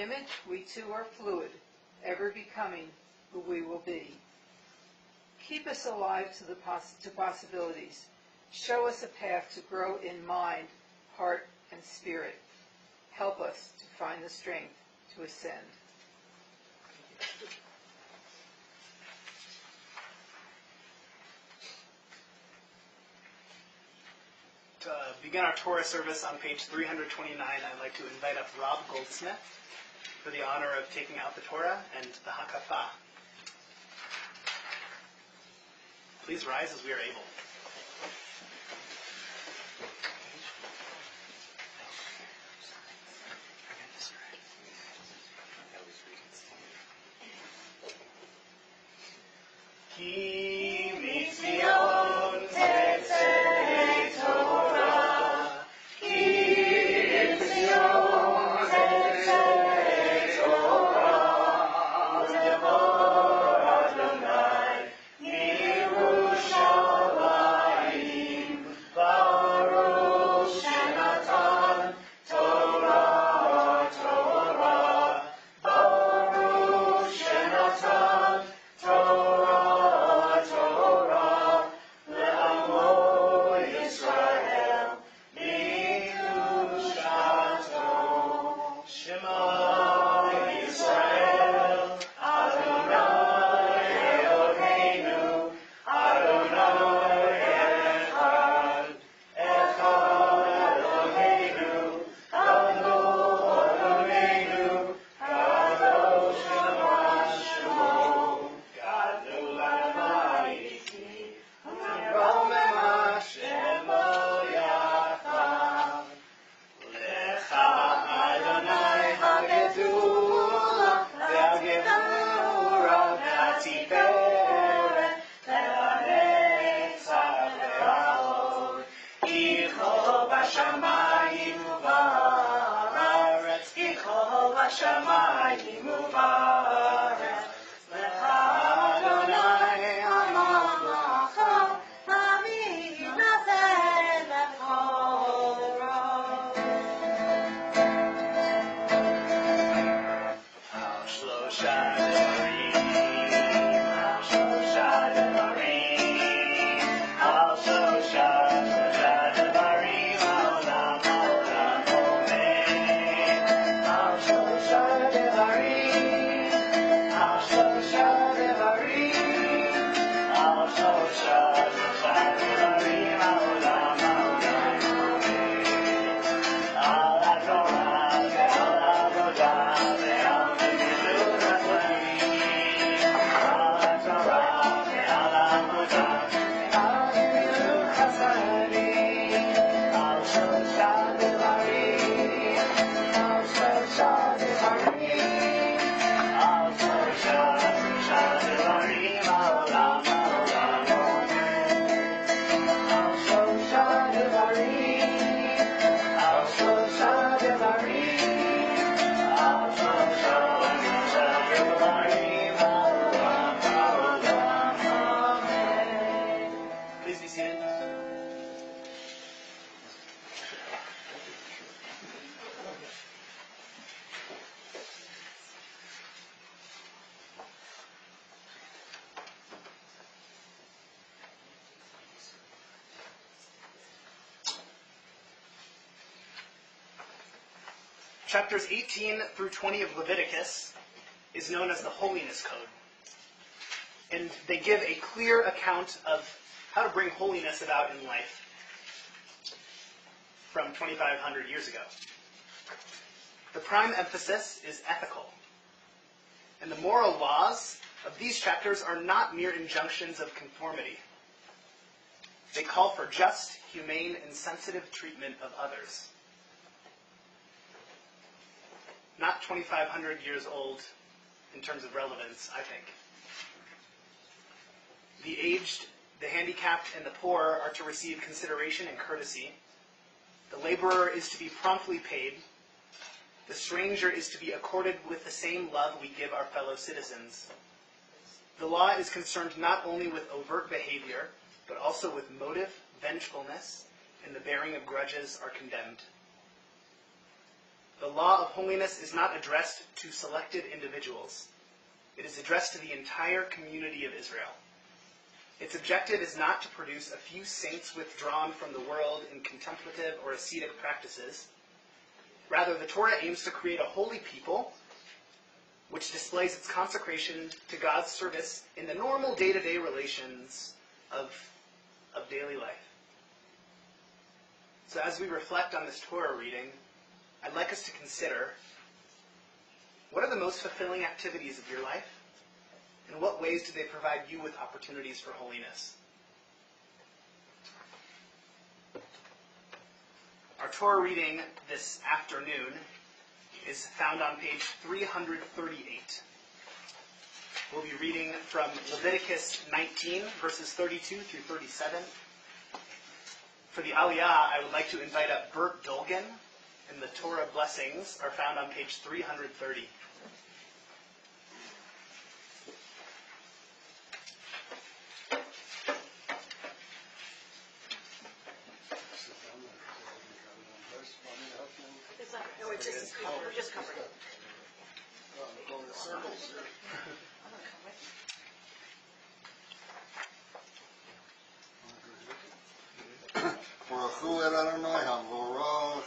image, we too are fluid, ever becoming who we will be. Keep us alive to possibilities. Show us a path to grow in mind, heart, and spirit. Help us to find the strength to ascend. To begin our Torah service on page 329, I'd like to invite up Rob Goldsmith for the honor of taking out the Torah and the Hakafah. Please rise as we are able. Ki mitzion tetzei Torah, ki mitzion tetzei Torah, lemor Adonai Yerushalayim, Baruch Shenatan Torah, Torah, Baruch Shenatan Torah, Torah, le'amo Yisrael, b'kedushato. Shema Yisrael, Adonai Eloheinu, Adonai Echad, Echad Eloheinu, Gadol Adonenu, Kadosh Shemo. Gadol Almighty, Romem Shemo Yachad. Lecha Adonai hagedula, ve'hagevura, ve'hatiferet, ve'hanetzach, ve'ha'od. Kicho b'shamayim u'ba'aretz, kicho b'shamayim u'ba'aretz. Lecha Adonai ha'mamlacha, ha'minateh le'chol. Al shlosha devarim, al shlosha devarim, al shlosha devarim, ha'olam ha'olam omed. Al shlosha devarim, al shlosha devarim, al shlosha devarim, ha'olam ha'olam omed. Al haTorah ve'al avodah ve'al gemilut haTvarim. Al haTorah ve'al avodah ve'al gemilut haTvarim. Al shlosha devarim, al shlosha devarim, al shlosha devarim, ha'olam ha'olam omed. Al shlosha devarim, al shlosha devarim, al shlosha devarim, ha'olam ha'olam omed. Please be seated. Chapters 18 through 20 of Leviticus is known as the Holiness Code. And they give a clear account of how to bring holiness about in life from 2,500 years ago. The prime emphasis is ethical. And the moral laws of these chapters are not mere injunctions of conformity. They call for just, humane, and sensitive treatment of others. Not 2,500 years old in terms of relevance, I think. The aged, the handicapped, and the poor are to receive consideration and courtesy. The laborer is to be promptly paid. The stranger is to be accorded with the same love we give our fellow citizens. The law is concerned not only with overt behavior, but also with motive, vengefulness, and the bearing of grudges are condemned. The law of holiness is not addressed to selected individuals. It is addressed to the entire community of Israel. Its objective is not to produce a few saints withdrawn from the world in contemplative or ascetic practices. Rather, the Torah aims to create a holy people which displays its consecration to God's service in the normal day-to-day relations of daily life. So as we reflect on this Torah reading, I'd like us to consider, what are the most fulfilling activities of your life? In what ways do they provide you with opportunities for holiness? Our Torah reading this afternoon is found on page 338. We'll be reading from Leviticus 19, verses 32 through 37. For the Aliyah, I would like to invite up Bert Dolgan, and the Torah blessings are found on page 330. We're just covering it. Going in circles here. I'm going to come with you. Baruchu et Adonai Hamvorach.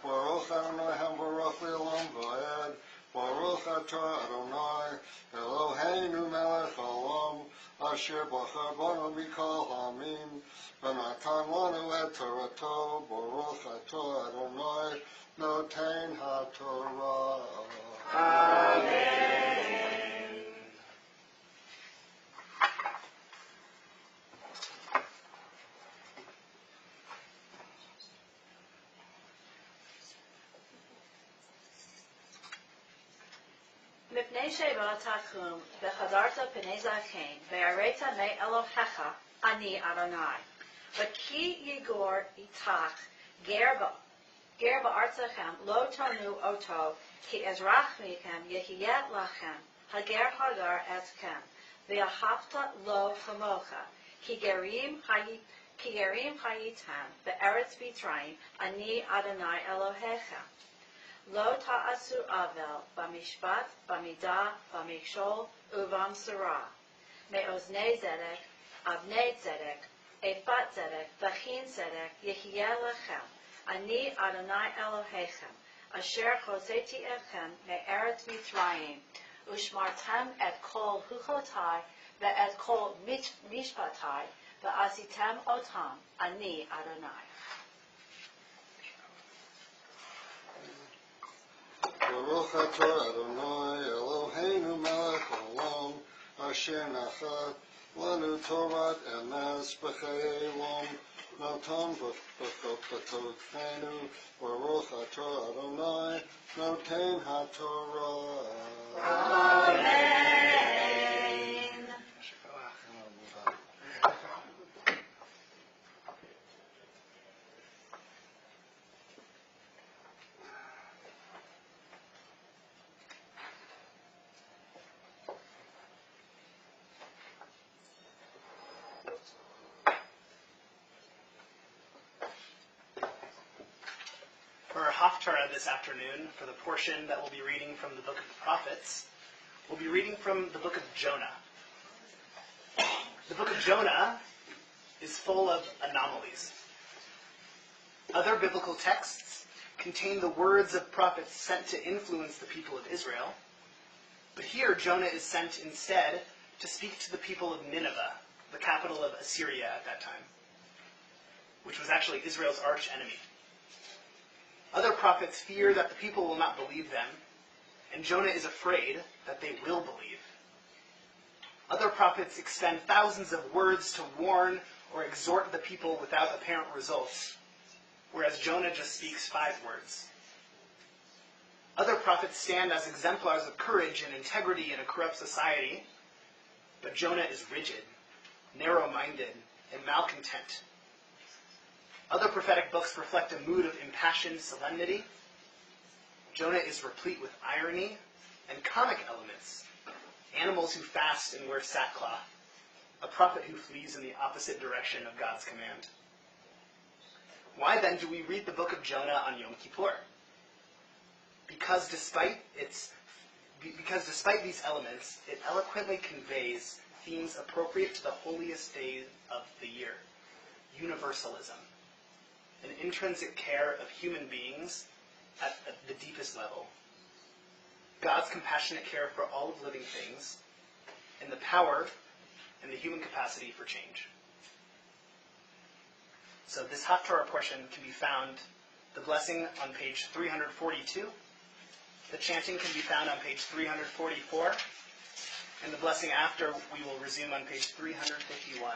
Baruch Adonai Hamvorach le'olam va'ed. Baruch atah Adonai Eloheinu melech haolam asher bachar banu mikol ha'amim v'natan lanu et Torato. Baruch atah Adonai noten ha'torah. Amen. מפני שבאת תחום וחזרת פני זקן ויראת מאלוהיך אני אדוני וכי יגור איתך גר בארצכם לא תונו אותו כי אזרח מכם יהיה לכם הגר הגר אתכם ואהבת לו כמוך כי גרים הייתם בארץ מצרים אני אדוני אלוהיכם לא תעשו עוול במשפט, במידה, במכשול ובמשורה. מאוזני צדק, אבני צדק, אפת צדק, וכין צדק יהיה לכם. אני אדוני אלוהיכם, אשר הוצאתי אתכם מארץ מצרים, ושמרתם את כל חוקותי ואת כל משפטי, ועשיתם אותם, אני אדוני. Baruch atah Adonai Eloheinu melech haolam asher nachat lanu Torat emes b'chayei olam noton b'tokfenu Baruch atah Adonai noten haTorah. Amen. For our Haftarah this afternoon, for the portion that we'll be reading from the book of the prophets, we'll be reading from the book of Jonah. The book of Jonah is full of anomalies. Other biblical texts contain the words of prophets sent to influence the people of Israel, but here Jonah is sent instead to speak to the people of Nineveh, the capital of Assyria at that time, which was actually Israel's arch enemy. Other prophets fear that the people will not believe them, and Jonah is afraid that they will believe. Other prophets expend thousands of words to warn or exhort the people without apparent results, whereas Jonah just speaks 5 words. Other prophets stand as exemplars of courage and integrity in a corrupt society, but Jonah is rigid, narrow-minded, and malcontent. Other prophetic books reflect a mood of impassioned solemnity. Jonah is replete with irony and comic elements. Animals who fast and wear sackcloth. A prophet who flees in the opposite direction of God's command. Why then do we read the book of Jonah on Yom Kippur? Because despite these elements, it eloquently conveys themes appropriate to the holiest day of the year: universalism, an intrinsic care of human beings at the deepest level, God's compassionate care for all of living things, and the power and the human capacity for change. So this Haftarah portion can be found, the blessing on page 342, the chanting can be found on page 344, and the blessing after we will resume on page 351.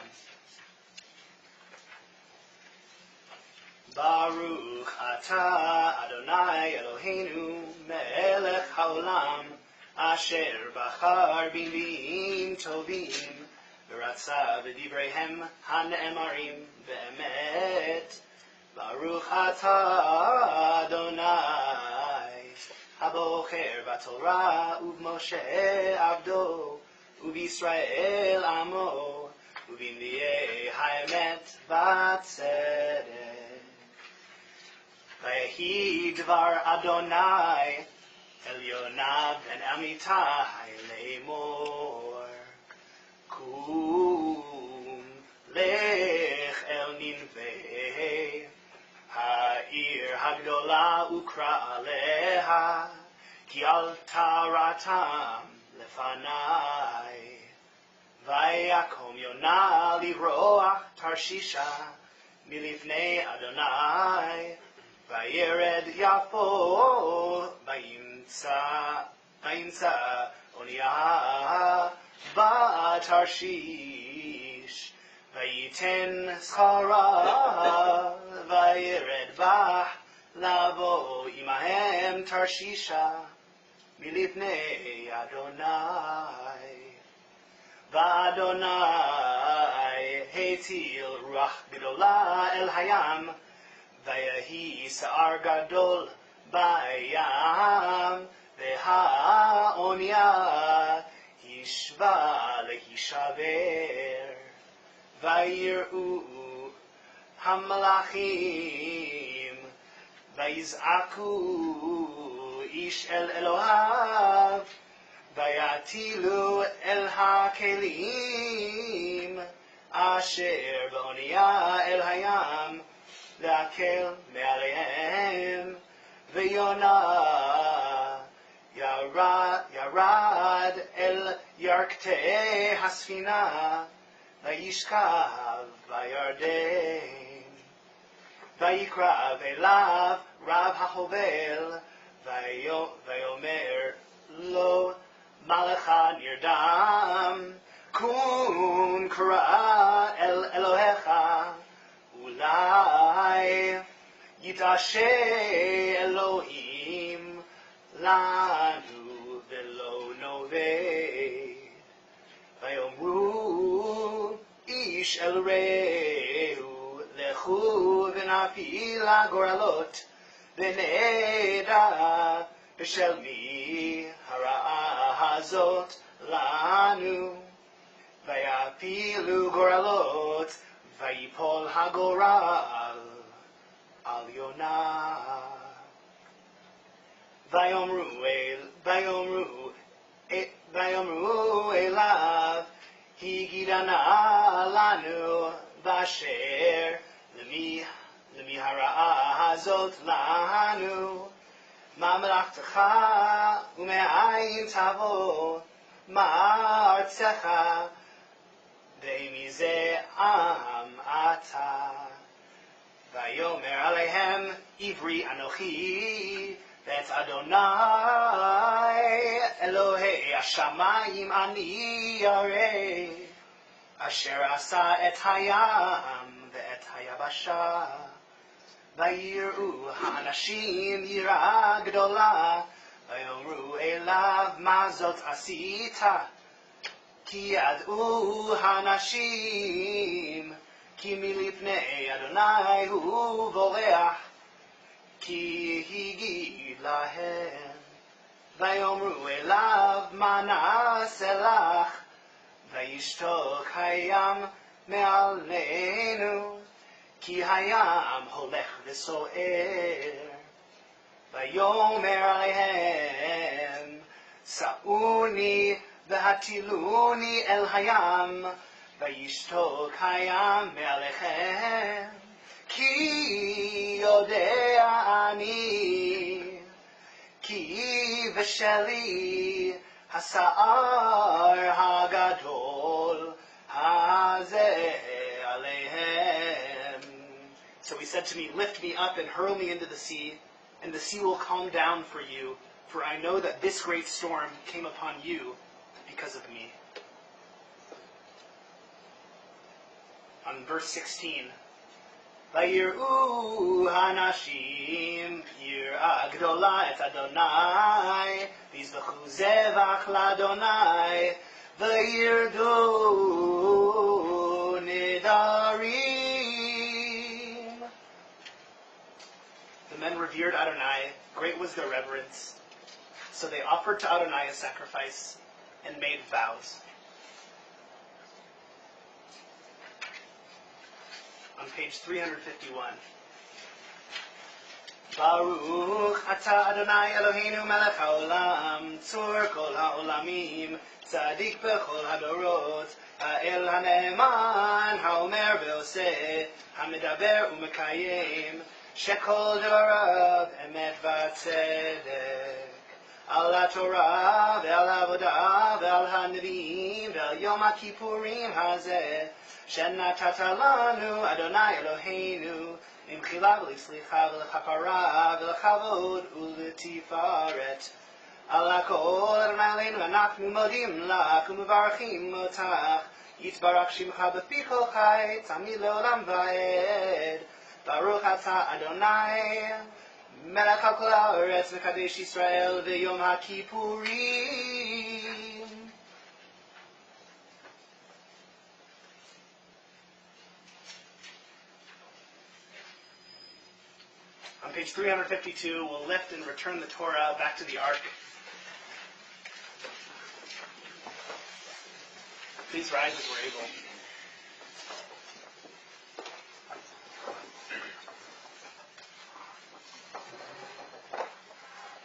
Baruch atah Adonai Eloheinu melech haolam asher bachar bimim tovim v'ratza b'divreihem hane'emarim be'emet. Baruch atah Adonai habocher b'Torah u'b'Moshe abdo u'b'Yisrael amo u'b'nbiei ha'emet v'tzedek. Vayehi dvar Adonai el Yonah ben Amittai le'emor kum lech el Ninveh ha'ir hagdola ukra aleha ki al taratam lefanai vayakom Yonah livroach Tarshisha milifnei Adonai Vayered Yafo Vayimtza Oniyah Batarshish Vayiten Schara Vayered Bah Lavo Imahem Tarshisha Milifnei Adonai V'Adonai Hetil Ruach Gedola El Hayam Vayahi sa'ar gadol bayam v'ha'onya hishva lehishaver vayir'u hamalachim vayiz'aku ish el Elohav vayatilu el ha'kelim asher b'onya el hayam להקל מעליהם ויונה ירד אל ירכתי הספינה וישכב בירדן ויקרב אליו רב החובל ויאמר לו מלאך נרדם קום קרא אל אלוהיך אולי יתעשה אלוהים לנו ולא נאבד. ויאמרו איש אל רעהו לכו ונפיל הגורלות ונדע בשל מי הרעה הזאת לנו. ויפילו גורלות ויפול הגורל על יונה. ויאמרו אליו הגידה נא לנו באשר למי הרעה הזאת לנו. מה מלאכתך ומאין תבוא מה ארצך ומזה עם אתה. ויאמר עליהם עברי אנוכי ואת אדוני אלוהי השמיים אני ירא אשר עשה את הים ואת היבשה. ויראו האנשים יראה גדולה ויאמרו אליו מה זאת עשית כי ידעו האנשים כי מלפני אדוני הוא בורח כי הגיד להם. ויאמרו אליו מה נעשה לך וישתוק הים מעלינו כי הים הולך וסוער. ויאמר עליהם, סעוני והטילוני אל הים, וישתוק הים מעליכם. כי יודע אני, כי בשלי הסער הגדול הזה עליהם. So he said to me, lift me up and hurl me into the sea, and the sea will calm down for you, for I know that this great storm came upon you because of me. On verse 16, ויראו האנשים יראה גדולה את אדוני, ויזבחו זבח לאדוני, וירדו נדרים. The men revered Adonai, great was their reverence. So they offered to Adonai a sacrifice and made vows. On page 351. Baruch atah Adonai Eloheinu melech haolam, tzur kol haolamim, tzadik bechol hadorot, ha'el ha'ne'eman, ha'omer ve'oseh, ha'medaber u'mekayem, shekol devarav emet v'tzedek. Al haTorah ve'al ha'avodah ve'al ha'nevi'im ve'al yom ha'kippurim hazeh, שנתת לנו, אדוני אלוהינו, למחילה ולסליחה ולכפרה ולכבוד ולתפארת. על הכל, אדוני עלינו, אנחנו מודים לך ומברכים אותך. יתברך שמך בפי כל חי, תמיד לעולם ועד. ברוך אתה, אדוני, מלך על כל הארץ, מקדש ישראל ויום הכיפורים. On page 352, we'll lift and return the Torah back to the ark. Please rise as we're able.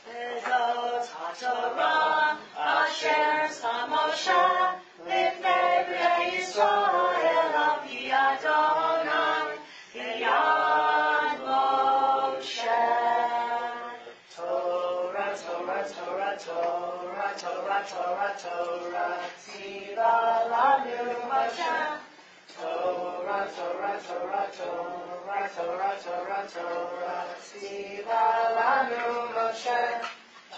Vezot HaTorah asher sam Moshe lifnei bnei Yisrael al pi Adonai b'yad Moshe. Torah, Torah, Torah, Torah, Torah, Torah, Torah, tziva lanu Moshe. Torah, Torah, Torah, Torah, Torah, Torah, Torah, tziva lanu Moshe.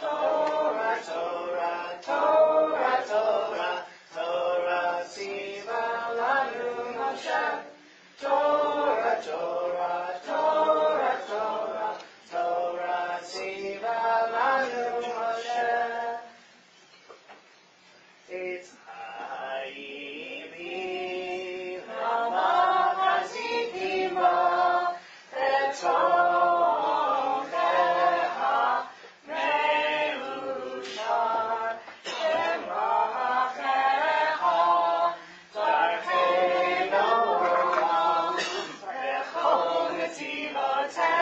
Torah, Torah, Torah, Torah, Torah, tziva lanu Moshe. Torah, Torah, Torah, Torah, Torah, tziva lanu Moshe. It's Hayim Hama Hazikimo Vetochecha Meushar Shemachecha Darkeinu V'chol Netivotecha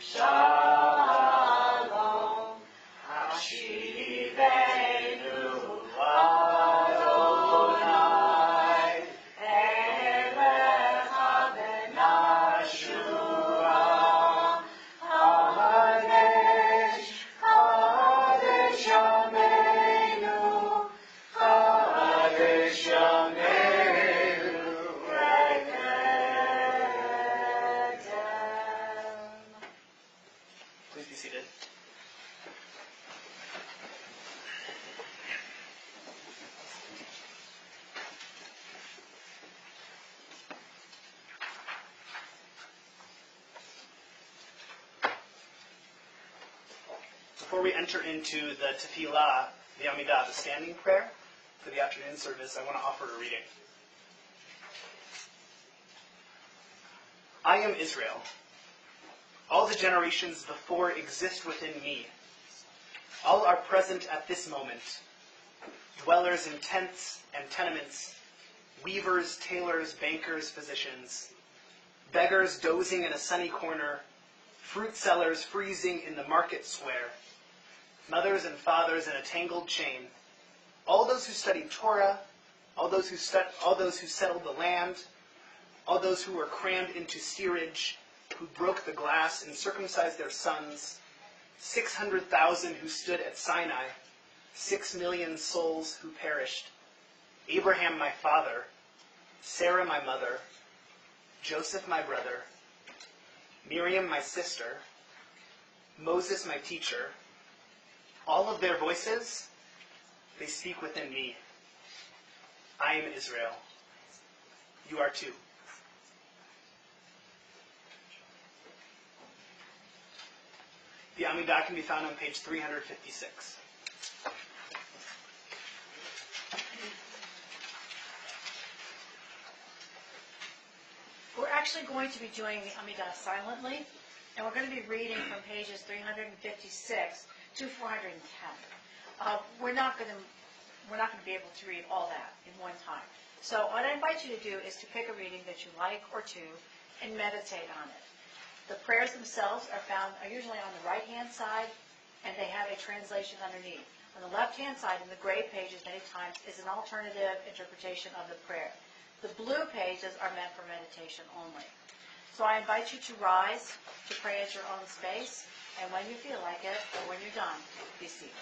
Shalom Hashivenu Adonai Elecha Benashua Kadesh Kadesh Yameinu Kadesh Yameinu Rekedem. Please be seated. Before we enter into the tefillah, the Amidah, the standing prayer for the afternoon service, I want to offer a reading. I am Israel. All the generations before exist within me. All are present at this moment. Dwellers in tents and tenements, weavers, tailors, bankers, physicians. beggars dozing in a sunny corner, fruit sellers freezing in the market square, mothers and fathers in a tangled chain, all those who studied Torah, all those who settled the land, all those who were crammed into steerage, who broke the glass and circumcised their sons, 600,000 who stood at Sinai, 6 million souls who perished, Abraham my father, Sarah my mother, Joseph my brother, Miriam my sister, Moses my teacher, all of their voices, they speak within me. I am Israel. You are too. The Amidah can be found on page 356. We're actually going to be doing the Amidah silently, and we're going to be reading from pages 356 to 410. We're not going to be able to read all that in one time. So what I invite you to do is to pick a reading that you like or two and meditate on it. The prayers themselves are usually on the right-hand side, and they have a translation underneath. On the left-hand side, in the gray pages, many times, is an alternative interpretation of the prayer. The blue pages are meant for meditation only. So I invite you to rise, to pray at your own space, and when you feel like it, or when you're done, be seated.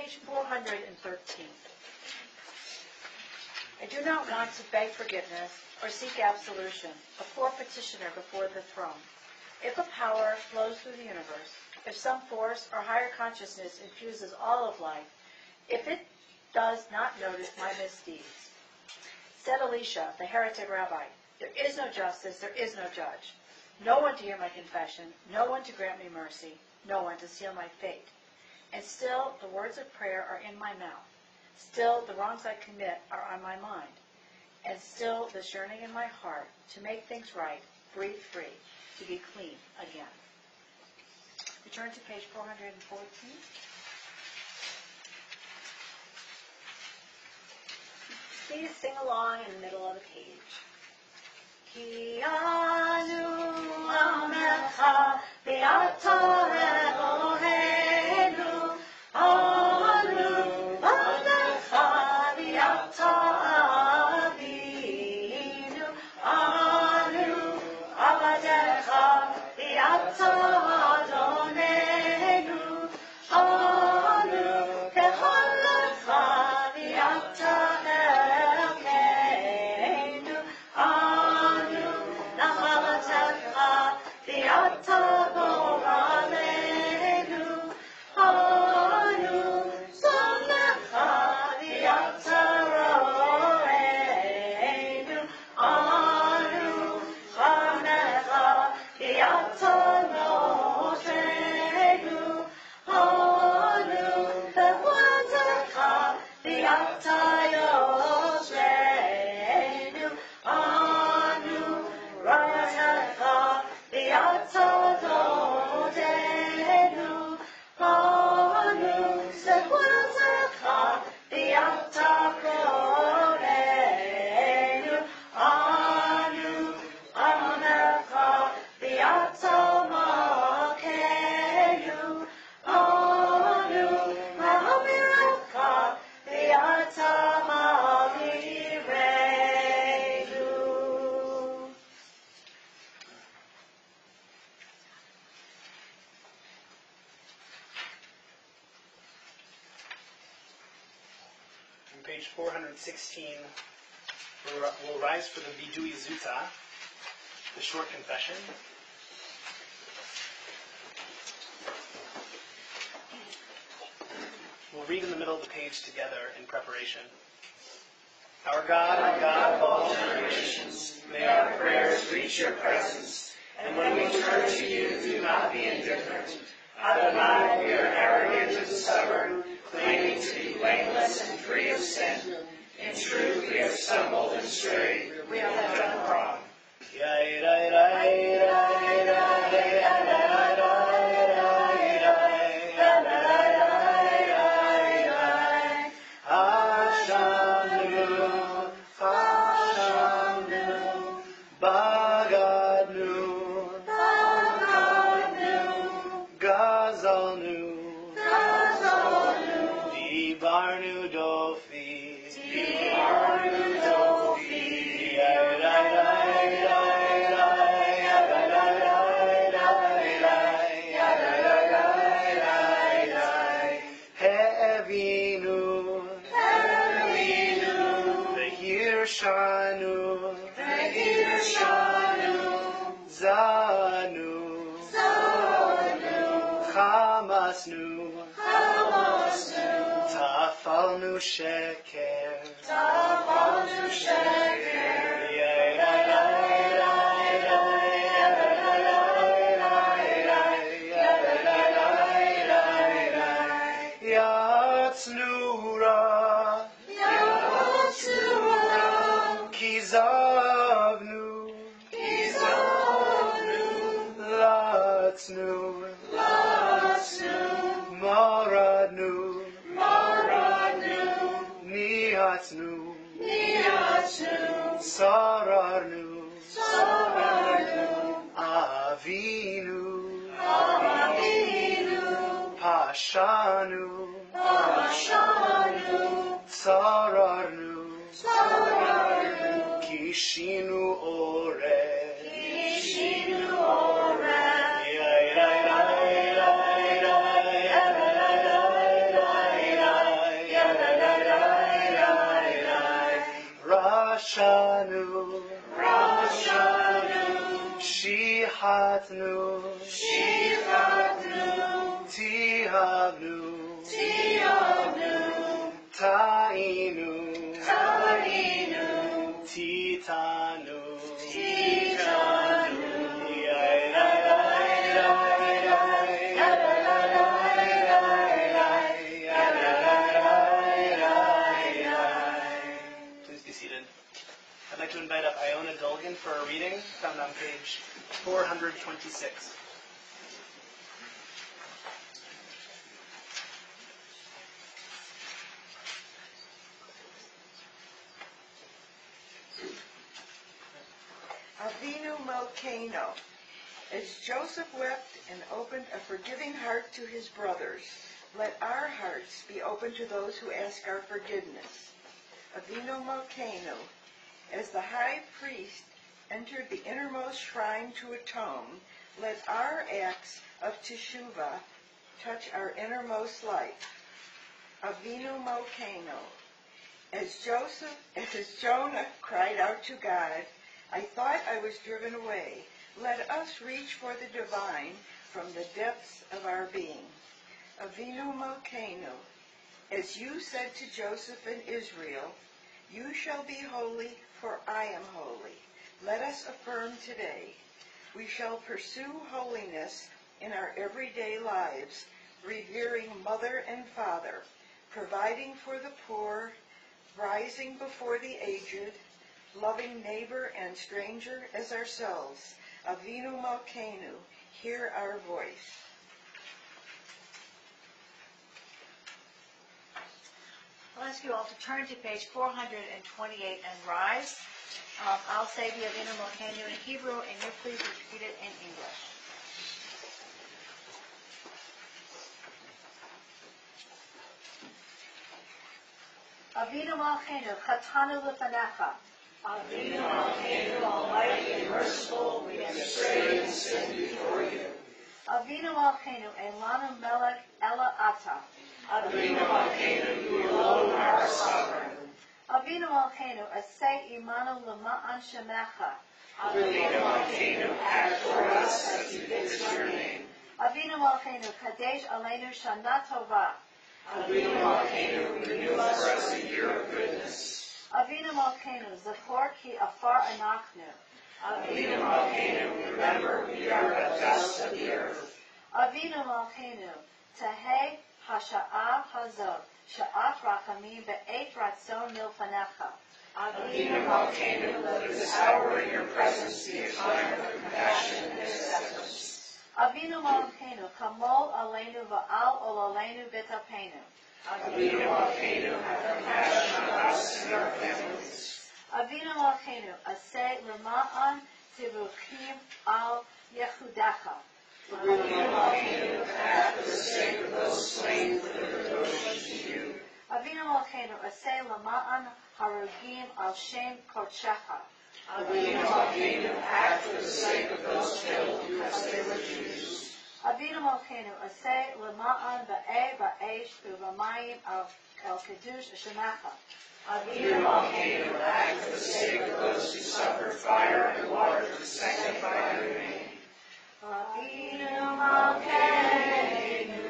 page 413. I do not want to beg forgiveness or seek absolution, a poor petitioner before the throne. If a power flows through the universe, if some force or higher consciousness infuses all of life, if it does not notice my misdeeds. Said Elisha, the heretic rabbi, there is no justice, there is no judge. No one to hear my confession, no one to grant me mercy, no one to seal my fate. And still the words of prayer are in my mouth. Still the wrongs I commit are on my mind. And still this yearning in my heart to make things right, breathe free, to be clean again. Return to page 414. Please sing along in the middle of the page. Ki anu amecha be'ata Eloheinu, anu amecha be'ata Avinu, anu avadecha be'ata Adonenu, anu kecholecha be'ata Elokeinu, anu nachalatecha be'ata Goralenu, anu somecha be'ata Roeinu, anu chanecha be'ata Mosheinu, anu be'watecha be'ata Yosreinu, anu ratecha be'ata Dodenu, anu sequatecha be'ata Koreinu, anu amecha be'ata Malkeinu, anu ma'amirecha be'ata Ma'amireinu. On page 416, we'll rise for the Vidui Zuta, the short confession. We'll read in the middle of the page together in preparation. Our God of all generations, may our prayers reach your presence, and when we turn to you, do not be indifferent. Adonai, we are arrogant and stubborn, claiming to be blameless and free of sin. In truth, we have stumbled and strayed. We have done wrong. Tafalnu sheker. Yatznura. Kizavnu. Latznu. Maradnu. Nihatznu. Sararnu. Avinu. Pashanu. Sararnu. Kishinu ore. Shihatnu. Shihatnu. Tihavnu. Tihavnu. Ta'inu. Ta'inu. Titanu. Titanu. Please be seated. I'd like to invite up Iona Dulgan for a reading found on page 426. Avinu Malkeinu. As Joseph wept and opened a forgiving heart to his brothers, let our hearts be open to those who ask our forgiveness. Avinu Malkeinu. As the high priest entered the innermost shrine to atone, let our acts of teshuvah touch our innermost life. Avinu Malkeinu. As Jonah cried out to God, I thought I was driven away. Let us reach for the divine from the depths of our being. Avinu Malkeinu. As you said to Joseph and Israel, you shall be holy, for I am holy. Let us affirm today. We shall pursue holiness in our everyday lives, revering mother and father, providing for the poor, rising before the aged, loving neighbor and stranger as ourselves. Avinu Malkeinu, hear our voice. I'll ask you all to turn to page 428 and rise. I'll say the Avinu Malkeinu in Hebrew, and you please repeat it in English. Avinu Malkeinu, Chatanu Lefanecha. Avinu Malkeinu, almighty and merciful, we have strayed and sinned before you. Avinu Malkeinu, Elanu Melech Ela Ata. Avinu Malkeinu, you alone are our sovereign. Avinu Malkeinu, Aseh Imanu Lema'an Shemecha. Avinu Malkeinu, act for us as befits your name. Avinu Malkeinu, Kadesh Aleinu Shana Tova. Avinu Malkeinu, renew for us a year of goodness. Avinu Malkeinu, Zachor Ki Afar Anachnu. Avinu Malkeinu, remember we are but dust of the earth. Avinu Malkeinu, Tehei Hasha'ah Hazot, Sha'at Rachamim Be'et Ratzon Milfanecha. Avinu Malkeinu, let this hour in your presence be a time of compassion and acceptance. Avinu Malkeinu, Kamol Aleinu Va'al Ol Aleinu B'Tapenu. Avinu Malkeinu, have compassion on us and our families. Avinu Malkeinu, Aseh Lema'an Tivuchim Al Yehudecha. Avinu Malkeinu, act for the sake of those slain for their devotion to you. Avinu Malkeinu, Aseh Lema'an Harugim Al Shem Kodshecha. Avinu Malkeinu, act for the sake of those killed because they were Jews. Avinu Malkeinu, Aseh Lema'an Ba'esh U'Lamayim El Kedush Shemecha. Avinu Malkeinu, act for the sake of those who suffer fire and water to sanctify your name. Avinu Malkeinu,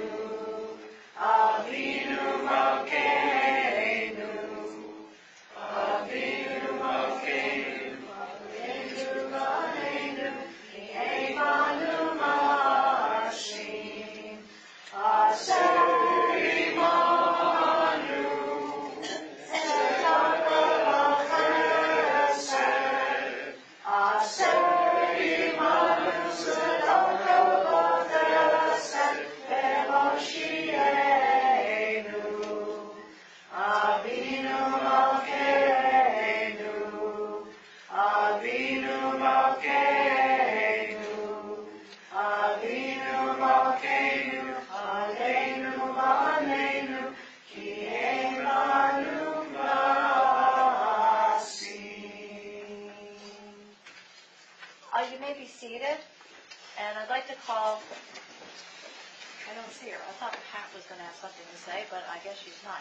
Avinu Malkeinu, Avinu Malkeinu, Avinu Malkeinu, Avinu Mashim, Asher Imanu, Tzedakah Chesed, Asher Imanu, Tzedakah Chesed, V'Moshienu, Avinu Malkeinu, Avinu Malkeinu, Avinu Malkeinu, Aleinu Ma'aneinu, Ki Eimanu Ma'asim. you may be seated, and I'd like to call, I don't see her. I thought Pat was going to have something to say, but I guess she's not.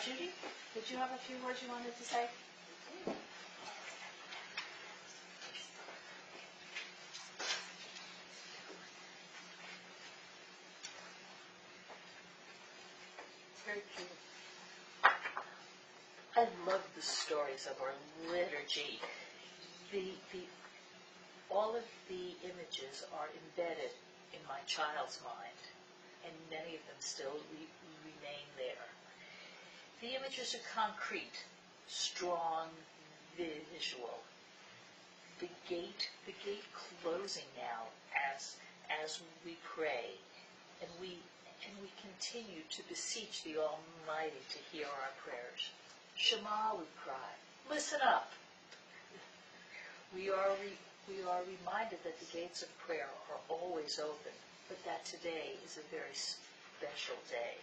Judy, did you have a few words you wanted to say? Very cute. I love the stories of our liturgy. All of the images are embedded in my child's mind, and many of them still remain there. The images are concrete, strong, visual. The gate closing now as we pray, and we continue to beseech the Almighty to hear our prayers. Shema, we cry. Listen up. We are reminded that the gates of prayer are always open, but that today is a very special day.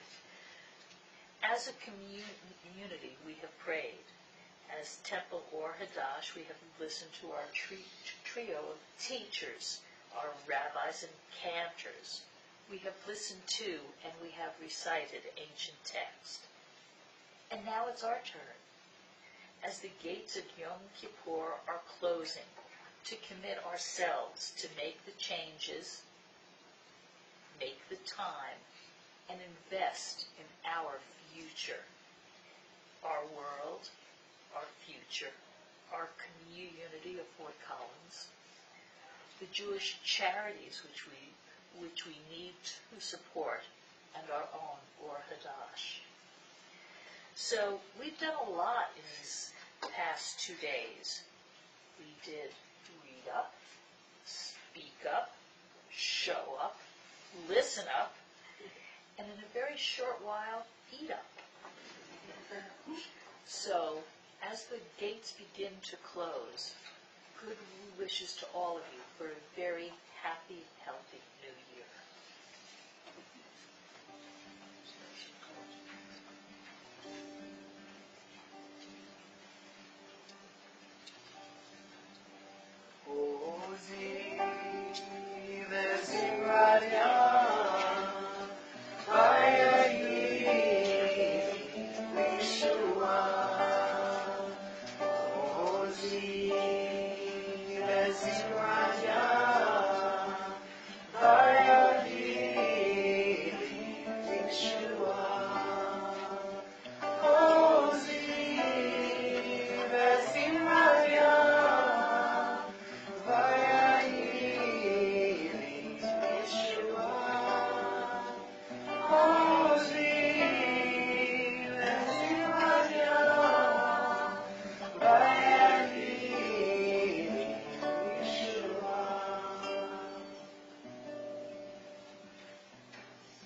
As a community, we have prayed. As Temple or Hadash, we have listened to our trio of teachers, our rabbis and cantors. We have listened to and we have recited ancient text. And now it's our turn. As the gates of Yom Kippur are closing, to commit ourselves to make the changes, make the time, and invest in our future, our world, our future, our community of Fort Collins, the Jewish charities which we need to support, and our own Or Hadash. So we've done a lot in these past 2 days. We did read up, speak up, show up, listen up, and in a very short while, eat up. So, as the gates begin to close, good wishes to all of you for a very happy, healthy New Year.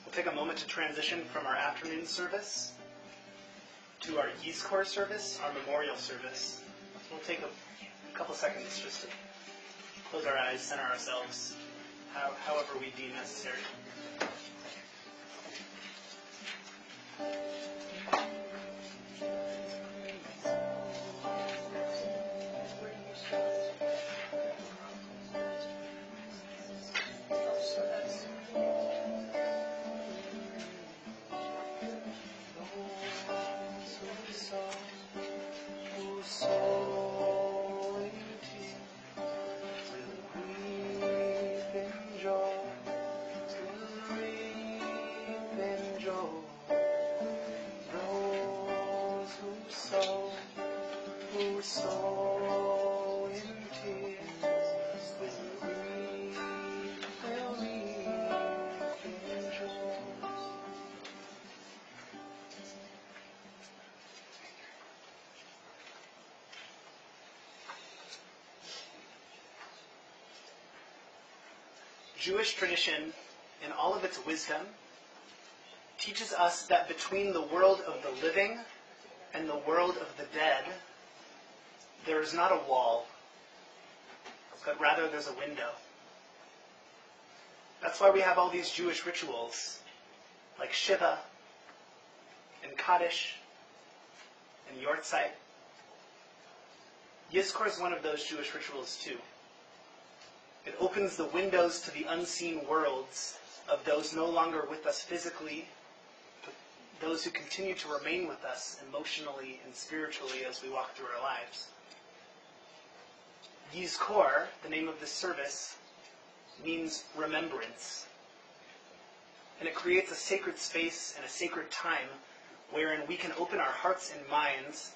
We'll take a moment to transition from our afternoon service to our Yiskor service, our memorial service. We'll take a couple seconds just to close our eyes, center ourselves, however we deem necessary. Jewish tradition, in all of its wisdom, teaches us that between the world of the living and the world of the dead, there is not a wall, but rather there's a window. That's why we have all these Jewish rituals, like Shiva, and Kaddish, and Yortzeit. Yiskor is one of those Jewish rituals too. It opens the windows to the unseen worlds of those no longer with us physically, but those who continue to remain with us emotionally and spiritually as we walk through our lives. Yiskor, the name of this service, means remembrance. And it creates a sacred space and a sacred time wherein we can open our hearts and minds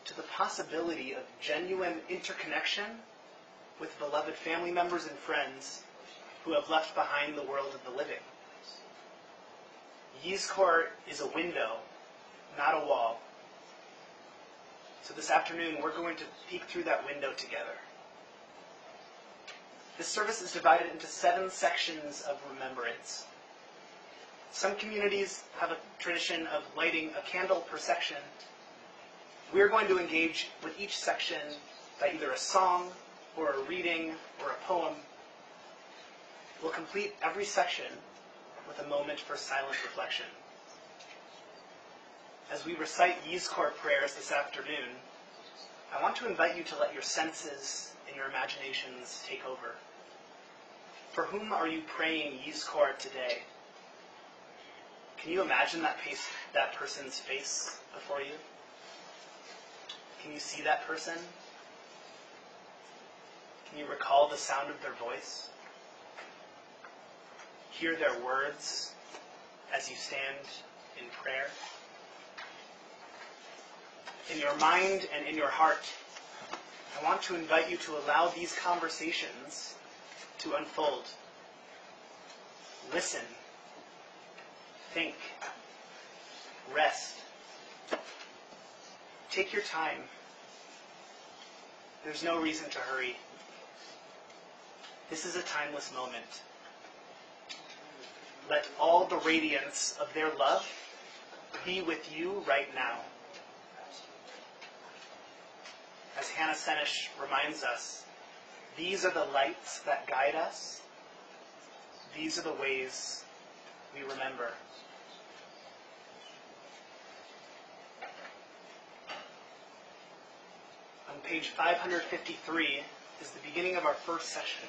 to the possibility of genuine interconnection with beloved family members and friends who have left behind the world of the living. Yiskor is a window, not a wall. So this afternoon, we're going to peek through that window together. This service is divided into 7 sections of remembrance. Some communities have a tradition of lighting a candle per section. We're going to engage with each section by either a song or a reading or a poem. We'll complete every section with a moment for silent reflection. As we recite Yiskor prayers this afternoon, I want to invite you to let your senses and your imaginations take over. For whom are you praying Yiskor today? Can you imagine that person's face before you? Can you see that person? Can you recall the sound of their voice? Hear their words as you stand in prayer? In your mind and in your heart, I want to invite you to allow these conversations to unfold. Listen. Think. Rest. Take your time. There's no reason to hurry. This is a timeless moment. Let all the radiance of their love be with you right now. As Hannah Senish reminds us, these are the lights that guide us. These are the ways we remember. On page 553 is the beginning of our first session.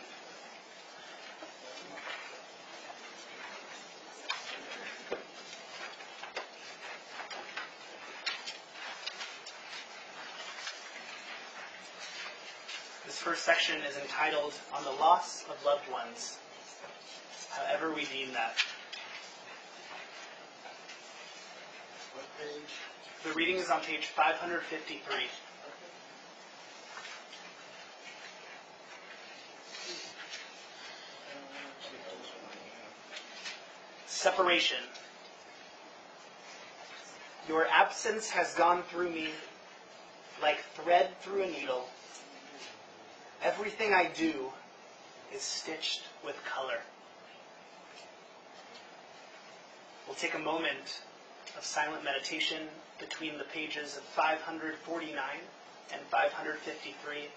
This first section is entitled, On the Loss of Loved Ones, however we deem that. What page? The reading is on page 553. Separation. Your absence has gone through me like thread through a needle. Everything I do is stitched with color. We'll take a moment of silent meditation between the pages of 549 and 553.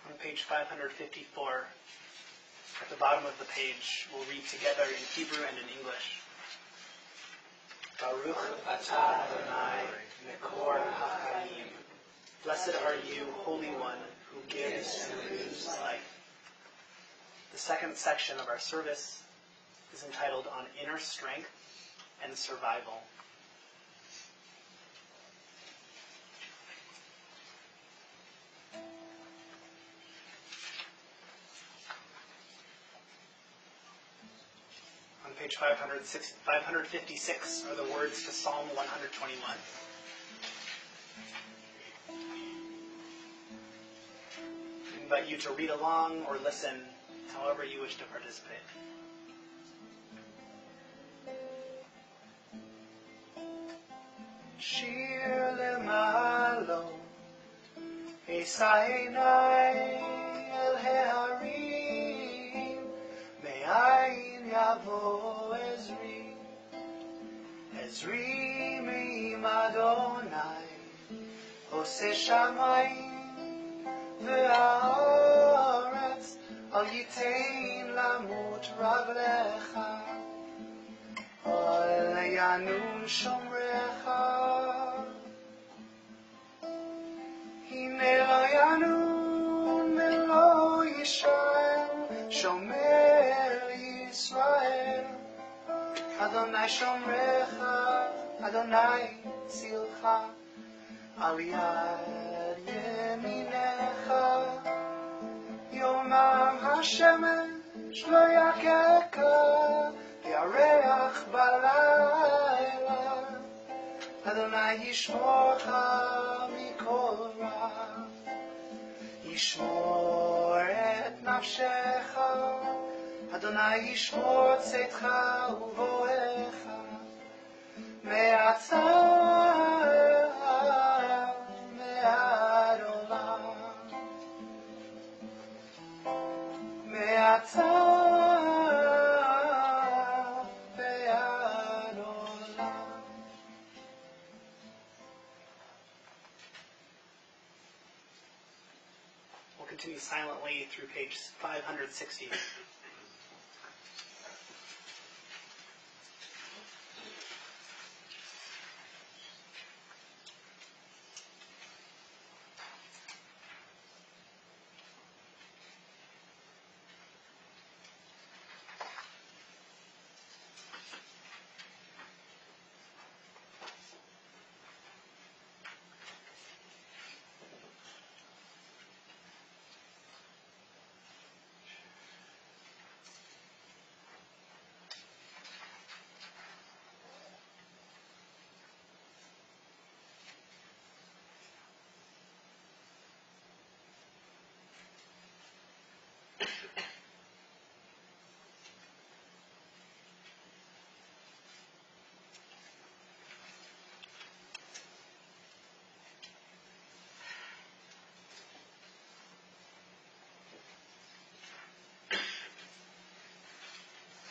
On page 554, at the bottom of the page, we'll read together in Hebrew and in English. Baruch atah Adonai, Yiskor ha'chaim. Blessed are you, Holy One, who gives and renews life. The second section of our service is entitled On Inner Strength and Survival. On page 556 are the words to Psalm 121. I invite you to read along or listen, however you wish to participate. שיר למעלות, אשא עיניי אל ההרים, מאין יבוא עזרי, עזרי מעם אדוני, עושה שמיים והארץ, אל ייתן למות רגליך, אל ינום שומרך. הנה לא ינום ולא ישאל, שומר ישראל. אדוני שומרך, אדוני צילך, על יד ימינך. יומם השמש לא יכך, ירח בלילה. אדוני ישמורך מכל רע, ישמור את נפשך. אדוני ישמור צאתך ובואך, מעתה ועד עולם. מעתה ועד עולם. We'll continue silently through page 560.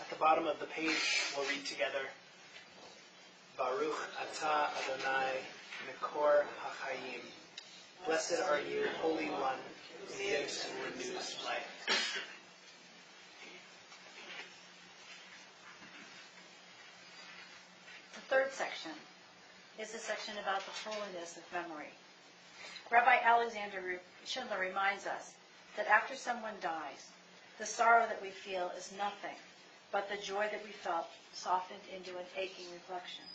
At the bottom of the page, we'll read together, Baruch Atah Adonai Mekor HaChaim. Blessed are you, Holy One, who gives and renews life. The third section is a section about the holiness of memory. Rabbi Alexander Schindler reminds us that after someone dies, the sorrow that we feel is nothing but the joy that we felt softened into an aching reflection,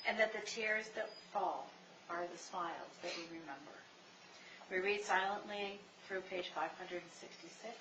and that the tears that fall are the smiles that we remember. We read silently through page 566.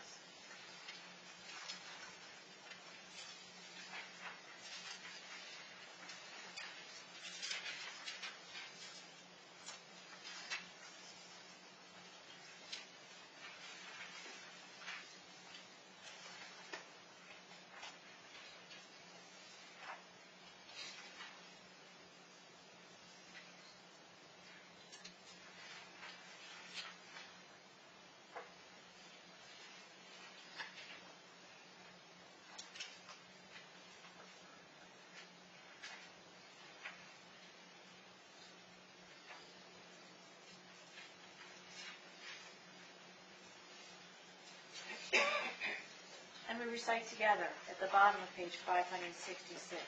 And we recite together at the bottom of page 566.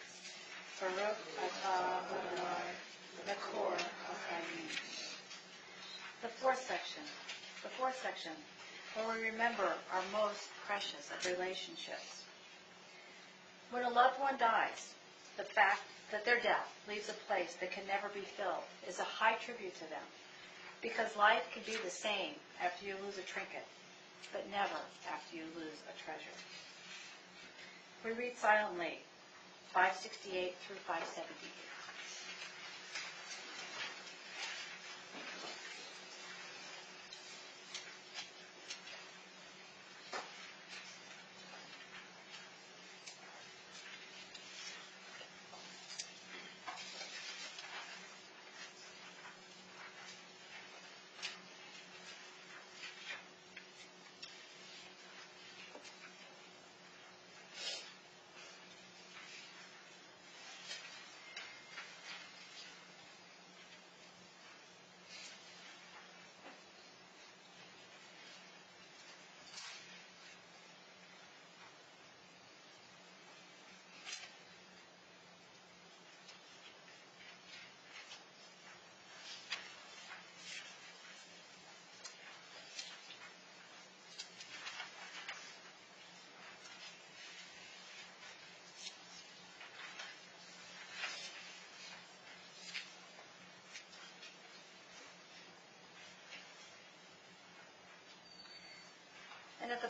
Baruch atah Adonai Mekor HaChaim. The fourth section, where we remember our most precious of relationships. When a loved one dies, the fact that their death leaves a place that can never be filled is a high tribute to them, because life can be the same after you lose a trinket, but never after you lose a treasure. We read silently, 568 through 578.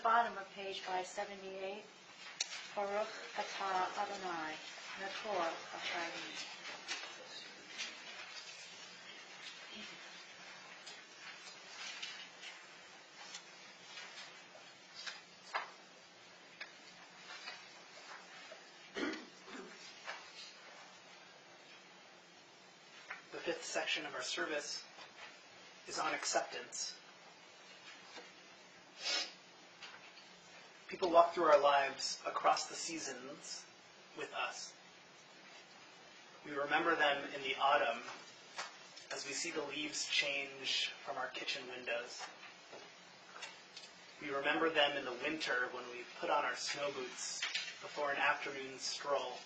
bottom of page 578. Baruch atah Adonai, Nekor Hachayim. The fifth section of our service is on acceptance. People walk through our lives across the seasons with us. We remember them in the autumn as we see the leaves change from our kitchen windows. We remember them in the winter when we put on our snow boots before an afternoon stroll.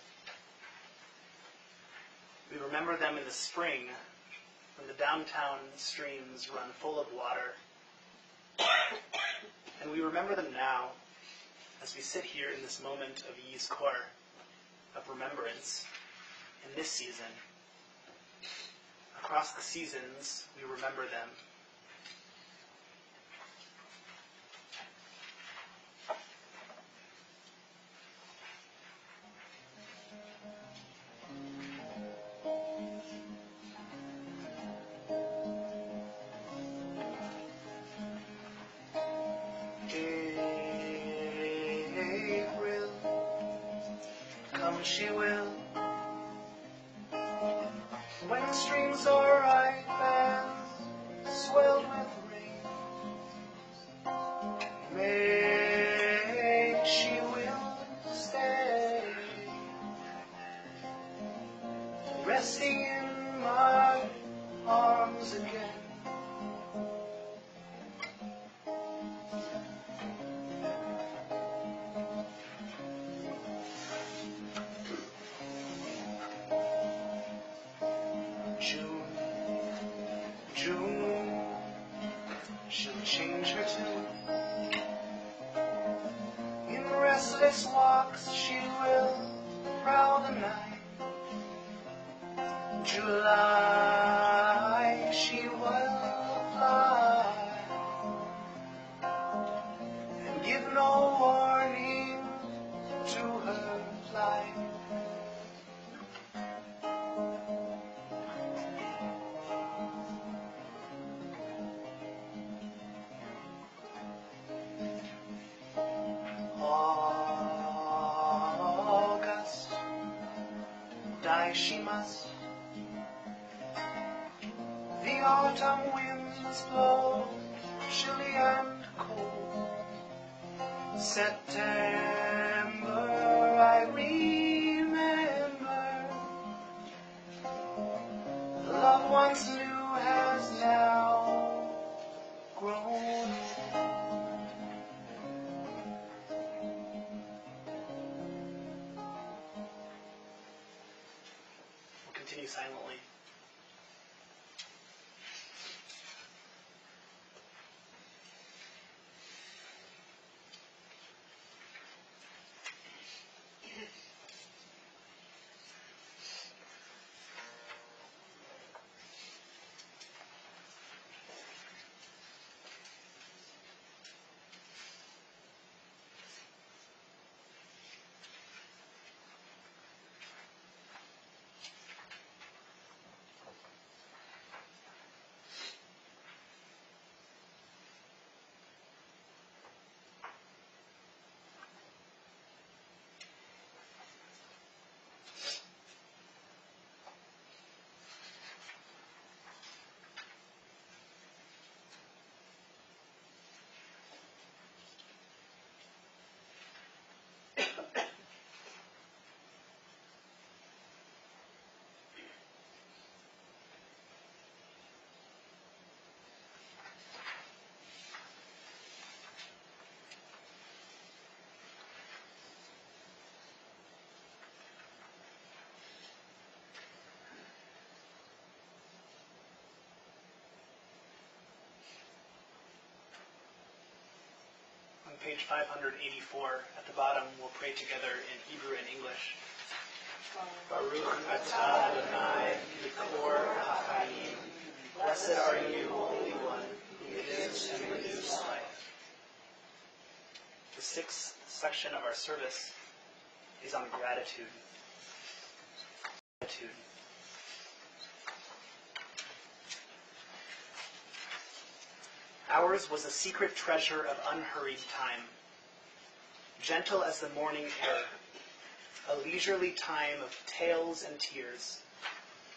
We remember them in the spring when the downtown streams run full of water. And we remember them now as we sit here in this moment of Yiskor, of remembrance, in this season. Across the seasons, we remember them. April, come she will, when streams are ripe and swelled with rain. May she will stay, resting in my arms again. June, she'll change her tune. In restless walks she will prowl the night. July, she will fly and give no warning to her flight. August, die she must. The autumn winds blow chilly and cold. September, I remember. The love once new has now grown old. Continue silently. On page 584, at the bottom, we'll pray together in Hebrew and English. Baruch atah Adonai, Yiskor Hachayim. Blessed are you, Holy One, who gives and renews life. The sixth section of our service is on gratitude. Gratitude. Ours was a secret treasure of unhurried time, gentle as the morning air, a leisurely time of tales and tears,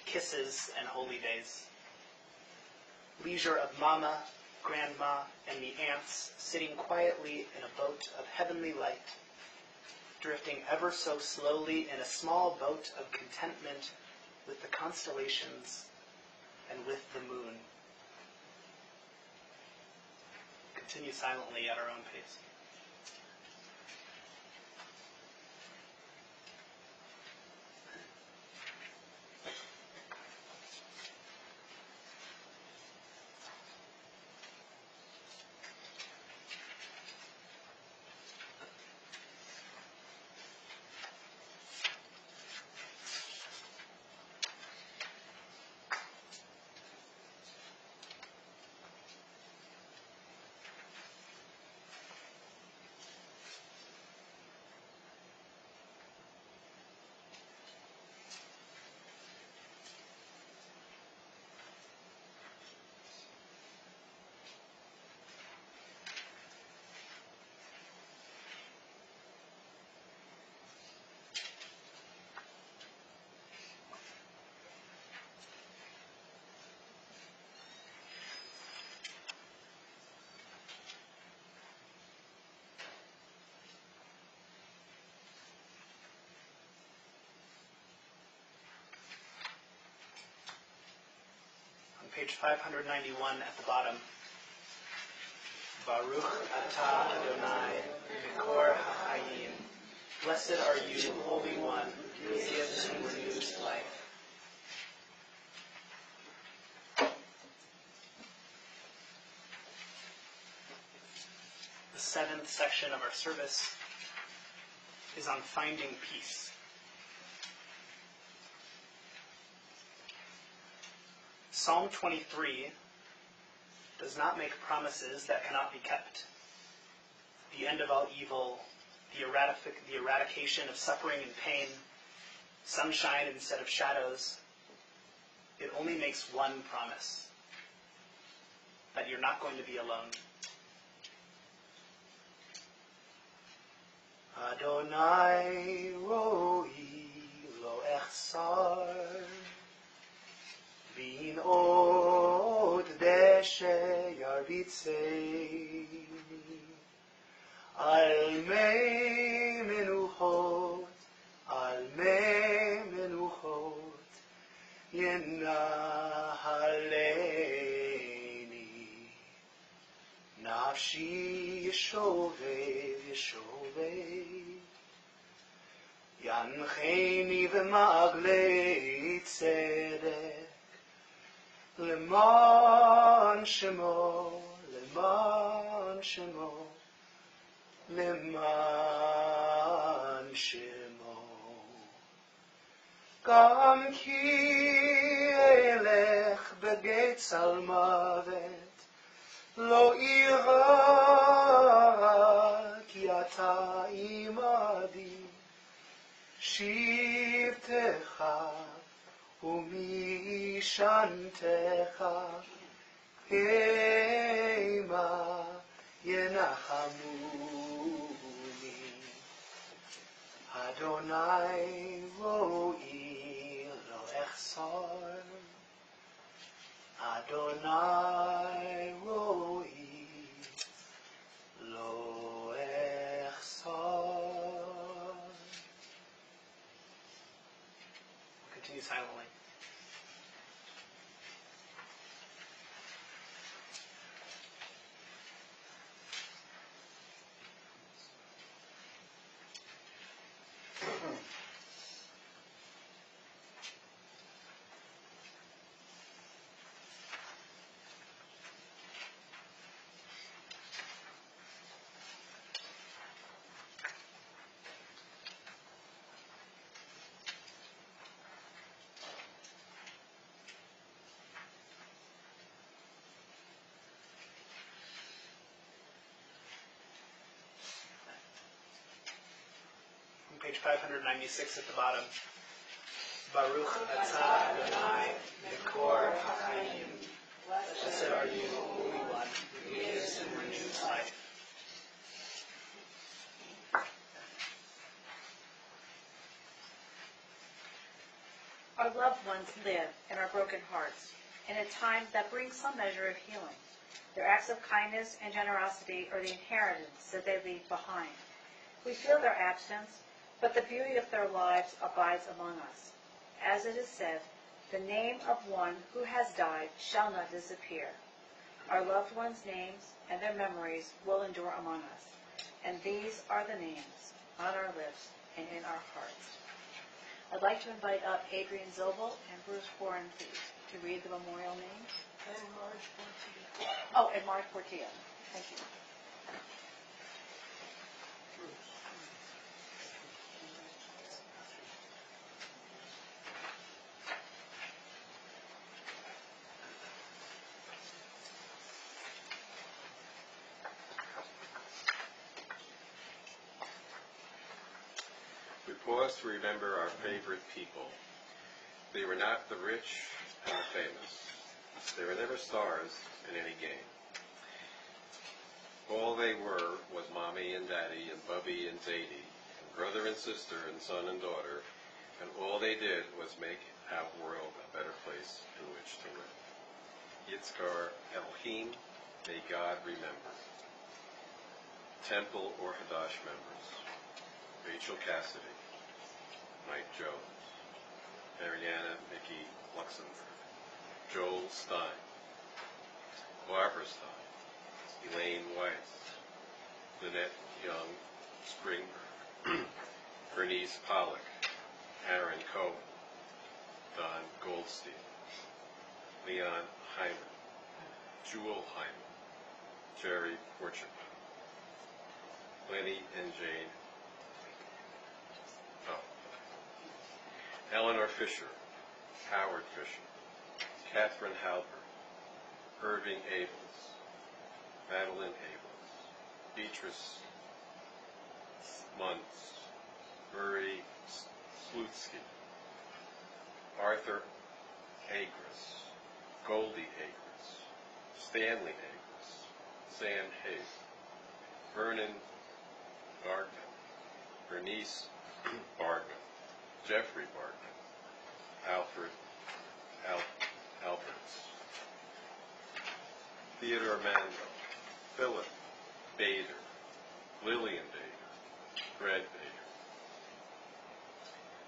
kisses and holy days. Leisure of Mama, Grandma, and the aunts sitting quietly in a boat of heavenly light, drifting ever so slowly in a small boat of contentment with the constellations and with the moon. Continue silently at our own pace. Page 591 at the bottom. Baruch atah Adonai, Yiskor ha'chayim. Blessed are you, Holy One, who gives and renews life. The seventh section of our service is on finding peace. Psalm 23 does not make promises that cannot be kept. The end of all evil, the eradication of suffering and pain, sunshine instead of shadows. It only makes one promise, that you're not going to be alone. Adonai roi lo echsar V'in od deshe yarbitzei Al mei menuchot Yenahaleni Nafshi yeshovei Yancheni v'ma'aglei tzedek Leman shemo Leman shemo Gam ki elech begeit salmavet Lo ira ki ata imadi Shivtecha umishantecha Hema yenachamuni Adonai roi lo echsar Adonai roi lo echsar. Continue silently. page 596 at the bottom. Baruch atah Adonai Yiskor HaChaim. Blessed are you, Holy One, who gives and renews life. Our loved ones live in our broken hearts in a time that brings some measure of healing. Their acts of kindness and generosity are the inheritance that they leave behind. We feel their absence, but the beauty of their lives abides among us. As it is said, the name of one who has died shall not disappear. Our loved ones' names and their memories will endure among us, and these are the names on our lips and in our hearts. I'd like to invite up Adrian Zobel and Bruce Warren, please, to read the memorial names. And Marge Portia. Oh, and Mark Portilla. Thank you. We pause to remember our favorite people. They were not the rich and the famous. They were never stars in any game. All they were was Mommy and Daddy and Bubby and Zadie, and brother and sister and son and daughter, and all they did was make our world a better place in which to live. Yiskor Elohim, may God remember. Temple Orthodox members: Rachel Cassidy, Mike Jones, Mariana Mickey Luxemburg, Joel Stein, Barbara Stein, Elaine Weiss, Lynette Young Springberg, Bernice Pollock, Aaron Cohen, Don Goldstein, Leon Hyman, Jewel Hyman, Jerry Porchik, Lenny and Jane, Eleanor Fisher, Howard Fisher, Catherine Halbert, Irving Abels, Madeline Abels, Beatrice Muntz, Murray Slutsky, Arthur Agris, Goldie Agris, Stanley Agris, Sam Hayes, Vernon Bargman, Bernice Bargman, Jeffrey Bargman, Alfred Alberts, Theodore Mandel, Philip Bader, Lillian Bader, Fred Bader,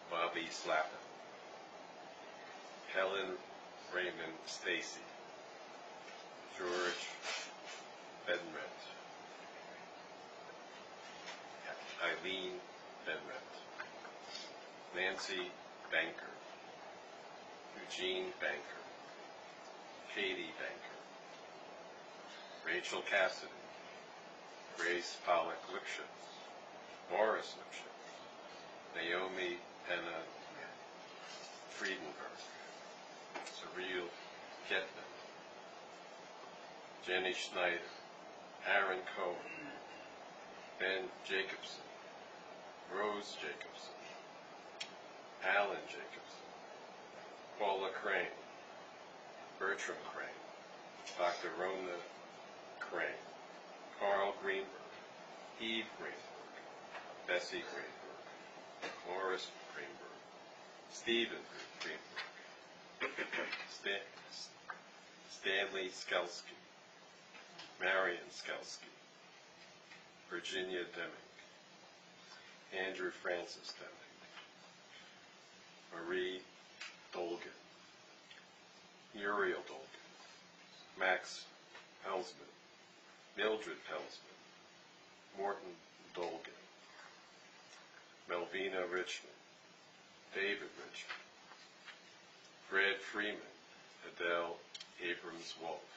Bobby Slappin, Helen Raymond Stacy, George Benrent, Eileen Benrent, Nancy Banker, Eugene Banker, Katie Banker, Rachel Cassidy, Grace Pollock Lipschitz, Morris Lipschitz, Naomi Anna Friedenberg, Surreal Getman, Jenny Schneider, Aaron Cohen, Ben Jacobson, Rose Jacobson, Alan Jacobson, Paula Crane, Bertram Crane, Dr. Rona Crane, Carl Greenberg, Eve Greenberg, Bessie Greenberg, Morris Greenberg, Stephen Greenberg, Stanley Skelsky, Marion Skelsky, Virginia Deming, Andrew Francis Deming, Marie Dolgan, Muriel Dolgan, Max Pelsman, Mildred Pelsman, Morton Dolgan, Melvina Richmond, David Richmond, Fred Freeman, Adele Abrams-Wolf,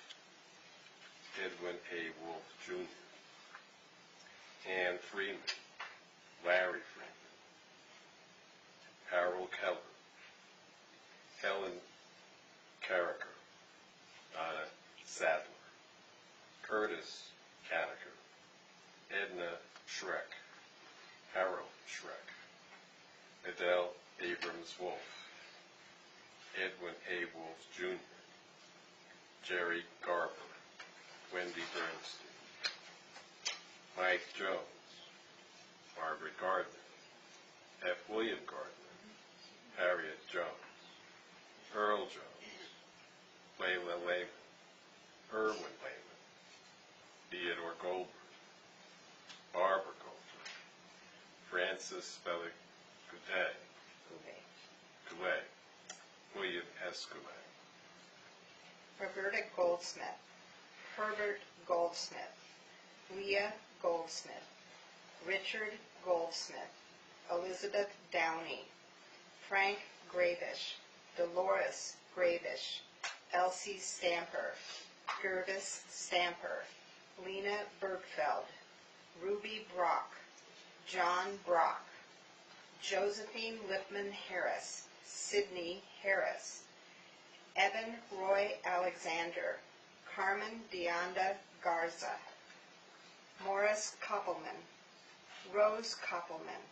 Edwin A. Wolf Jr., Ann Freeman, Larry Freeman, Harold Keller, Helen Carricker, Donna Sadler, Curtis Canniker, Edna Schreck, Harold Schreck, Abrams Wolf, Edwin A. Wolf Jr., Jerry Garber, Wendy Bernstein, Mike Jones, Margaret Gardner, F. William Gardner, Harriet Jones, Earl Jones, Layla Lehman, Irwin Lehman, Theodore Goldberg, Barbara Goldberg, Francis Spellick Goudet, William S. Goulet, Roberta Goldsmith, Herbert Goldsmith, Leah Goldsmith, Richard Goldsmith, Elizabeth Downey, Frank Gravish, Dolores Gravish, Elsie Stamper, Gervis Stamper, Lena Bergfeld, Ruby Brock, John Brock, Josephine Lipman Harris, Sidney Harris, Evan Roy Alexander, Carmen Deonda Garza, Morris Koppelman, Rose Koppelman,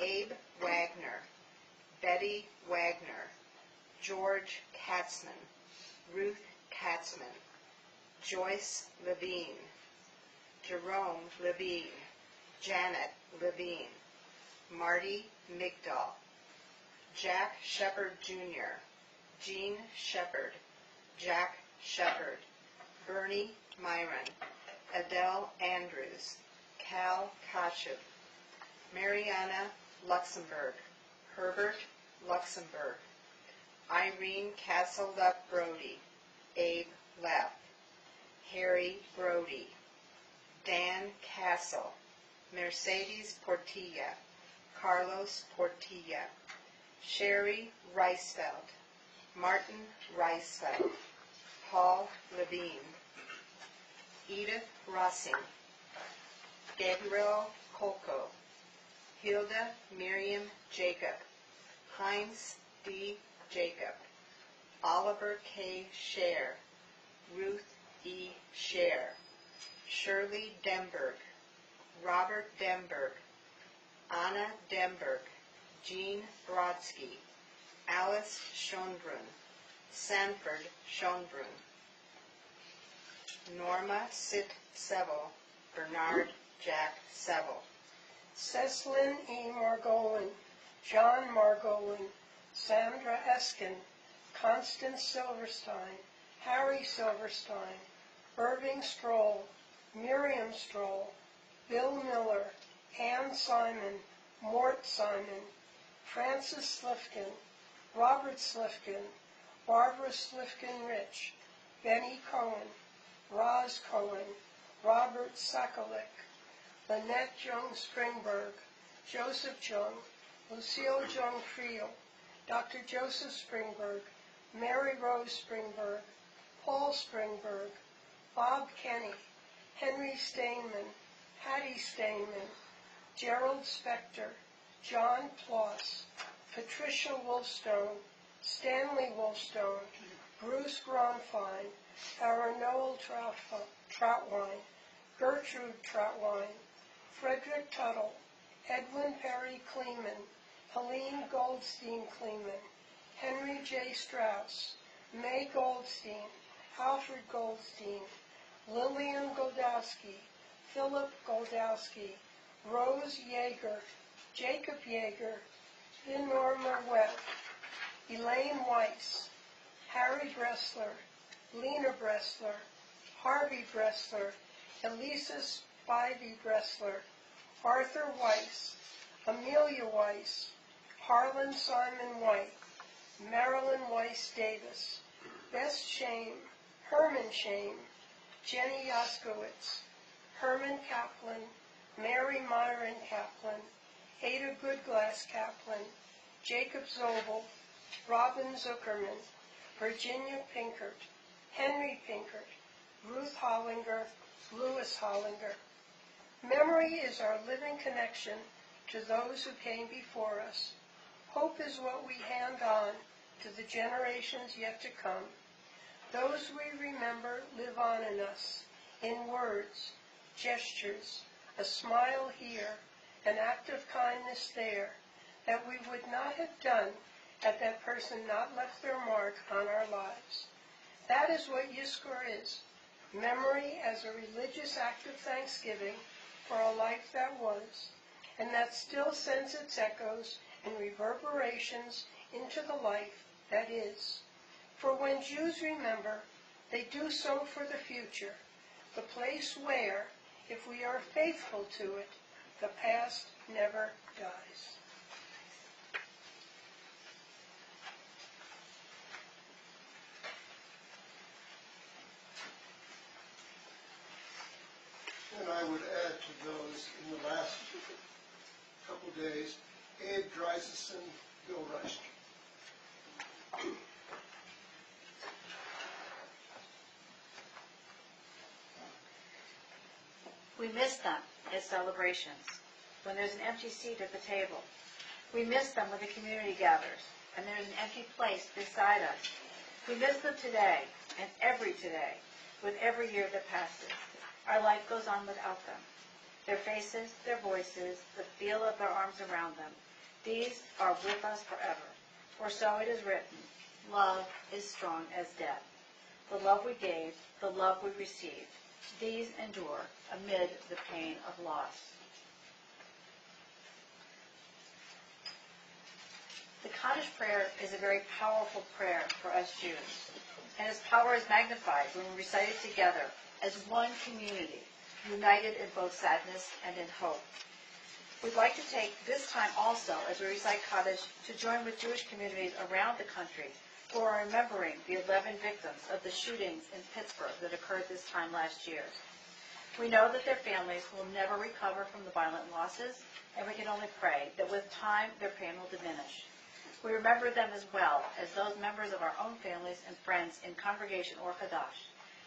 Abe Wagner, Betty Wagner, George Katzman, Ruth Katzman, Joyce Levine, Jerome Levine, Janet Levine, Marty Migdal, Jack Shepard Jr., Jean Shepard, Jack Shepard, Bernie Myron, Adele Andrews, Cal Kashev, Mariana Luxemburg, Herbert Luxemburg, Irene Castle-Leff Brody, Abe Leff, Harry Brody, Dan Castle, Mercedes Portilla, Carlos Portilla, Sherry Reisfeld, Martin Reisfeld, Paul Levine, Edith Rossing, Gabriel Kolko, Hilda Miriam Jacob, Heinz D. Jacob, Oliver K. Scher, Ruth E. Scher, Shirley Demberg, Robert Demberg, Anna Demberg, Jean Brodsky, Alice Schonbrunn, Sanford Schonbrunn, Norma Sit Seville, Bernard Jack Seville, Ceslin E. Margolin, John Margolin, Sandra Eskin, Constance Silverstein, Harry Silverstein, Irving Stroll, Miriam Stroll, Bill Miller, Ann Simon, Mort Simon, Francis Slifkin, Robert Slifkin, Barbara Slifkin-Rich, Benny Cohen, Roz Cohen, Robert Sakalik, Lynette Jung Springberg, Joseph Jung, Lucille Jung Friel, Dr. Joseph Springberg, Mary Rose Springberg, Paul Springberg, Bob Kenny, Henry Steinman, Hattie Steinman, Gerald Spector, John Ploss, Patricia Wolfstone, Stanley Wolfstone, Bruce Gromfine, Sarah Noel Troutwine, Gertrude Troutwine, Frederick Tuttle, Edwin Perry Kleeman, Helene Goldstein Kleeman, Henry J. Strauss, May Goldstein, Alfred Goldstein, Lillian Goldowski, Philip Goldowski, Rose Yeager, Jacob Yeager, Norma Webb, Elaine Weiss, Harry Bressler, Lena Bressler, Harvey Bressler, Elisa Spivey Bressler, Arthur Weiss, Amelia Weiss, Harlan Simon White, Marilyn Weiss Davis, Bess Shame, Herman Shame, Jenny Yaskowitz, Herman Kaplan, Mary Myron Kaplan, Ada Goodglass Kaplan, Jacob Zobel, Robin Zuckerman, Virginia Pinkert, Henry Pinkert, Ruth Hollinger, Louis Hollinger. Memory is our living connection to those who came before us. Hope is what we hand on to the generations yet to come. Those we remember live on in us, in words, gestures, a smile here, an act of kindness there, that we would not have done had that person not left their mark on our lives. That is what Yiskor is, memory as a religious act of thanksgiving for a life that was, and that still sends its echoes and reverberations into the life that is. For when Jews remember, they do so for the future, the place where, if we are faithful to it, the past never dies. And I would add to those in the last couple days, Abe Dreisison, Bill Rush. We miss them at celebrations, when there's an empty seat at the table. We miss them when the community gathers, and there's an empty place beside us. We miss them today, and every today, with every year that passes. Our life goes on without them. Their faces, their voices, the feel of their arms around them, these are with us forever. For so it is written, love is strong as death. The love we gave, the love we received, these endure amid the pain of loss. The Kaddish prayer is a very powerful prayer for us Jews, and its power is magnified when we recite it together as one community, united in both sadness and in hope. We'd like to take this time also, as we recite Kaddish, to join with Jewish communities around the country who are remembering the 11 victims of the shootings in Pittsburgh that occurred this time last year. We know that their families will never recover from the violent losses, and we can only pray that with time their pain will diminish. We remember them as well as those members of our own families and friends in Congregation or Hadash,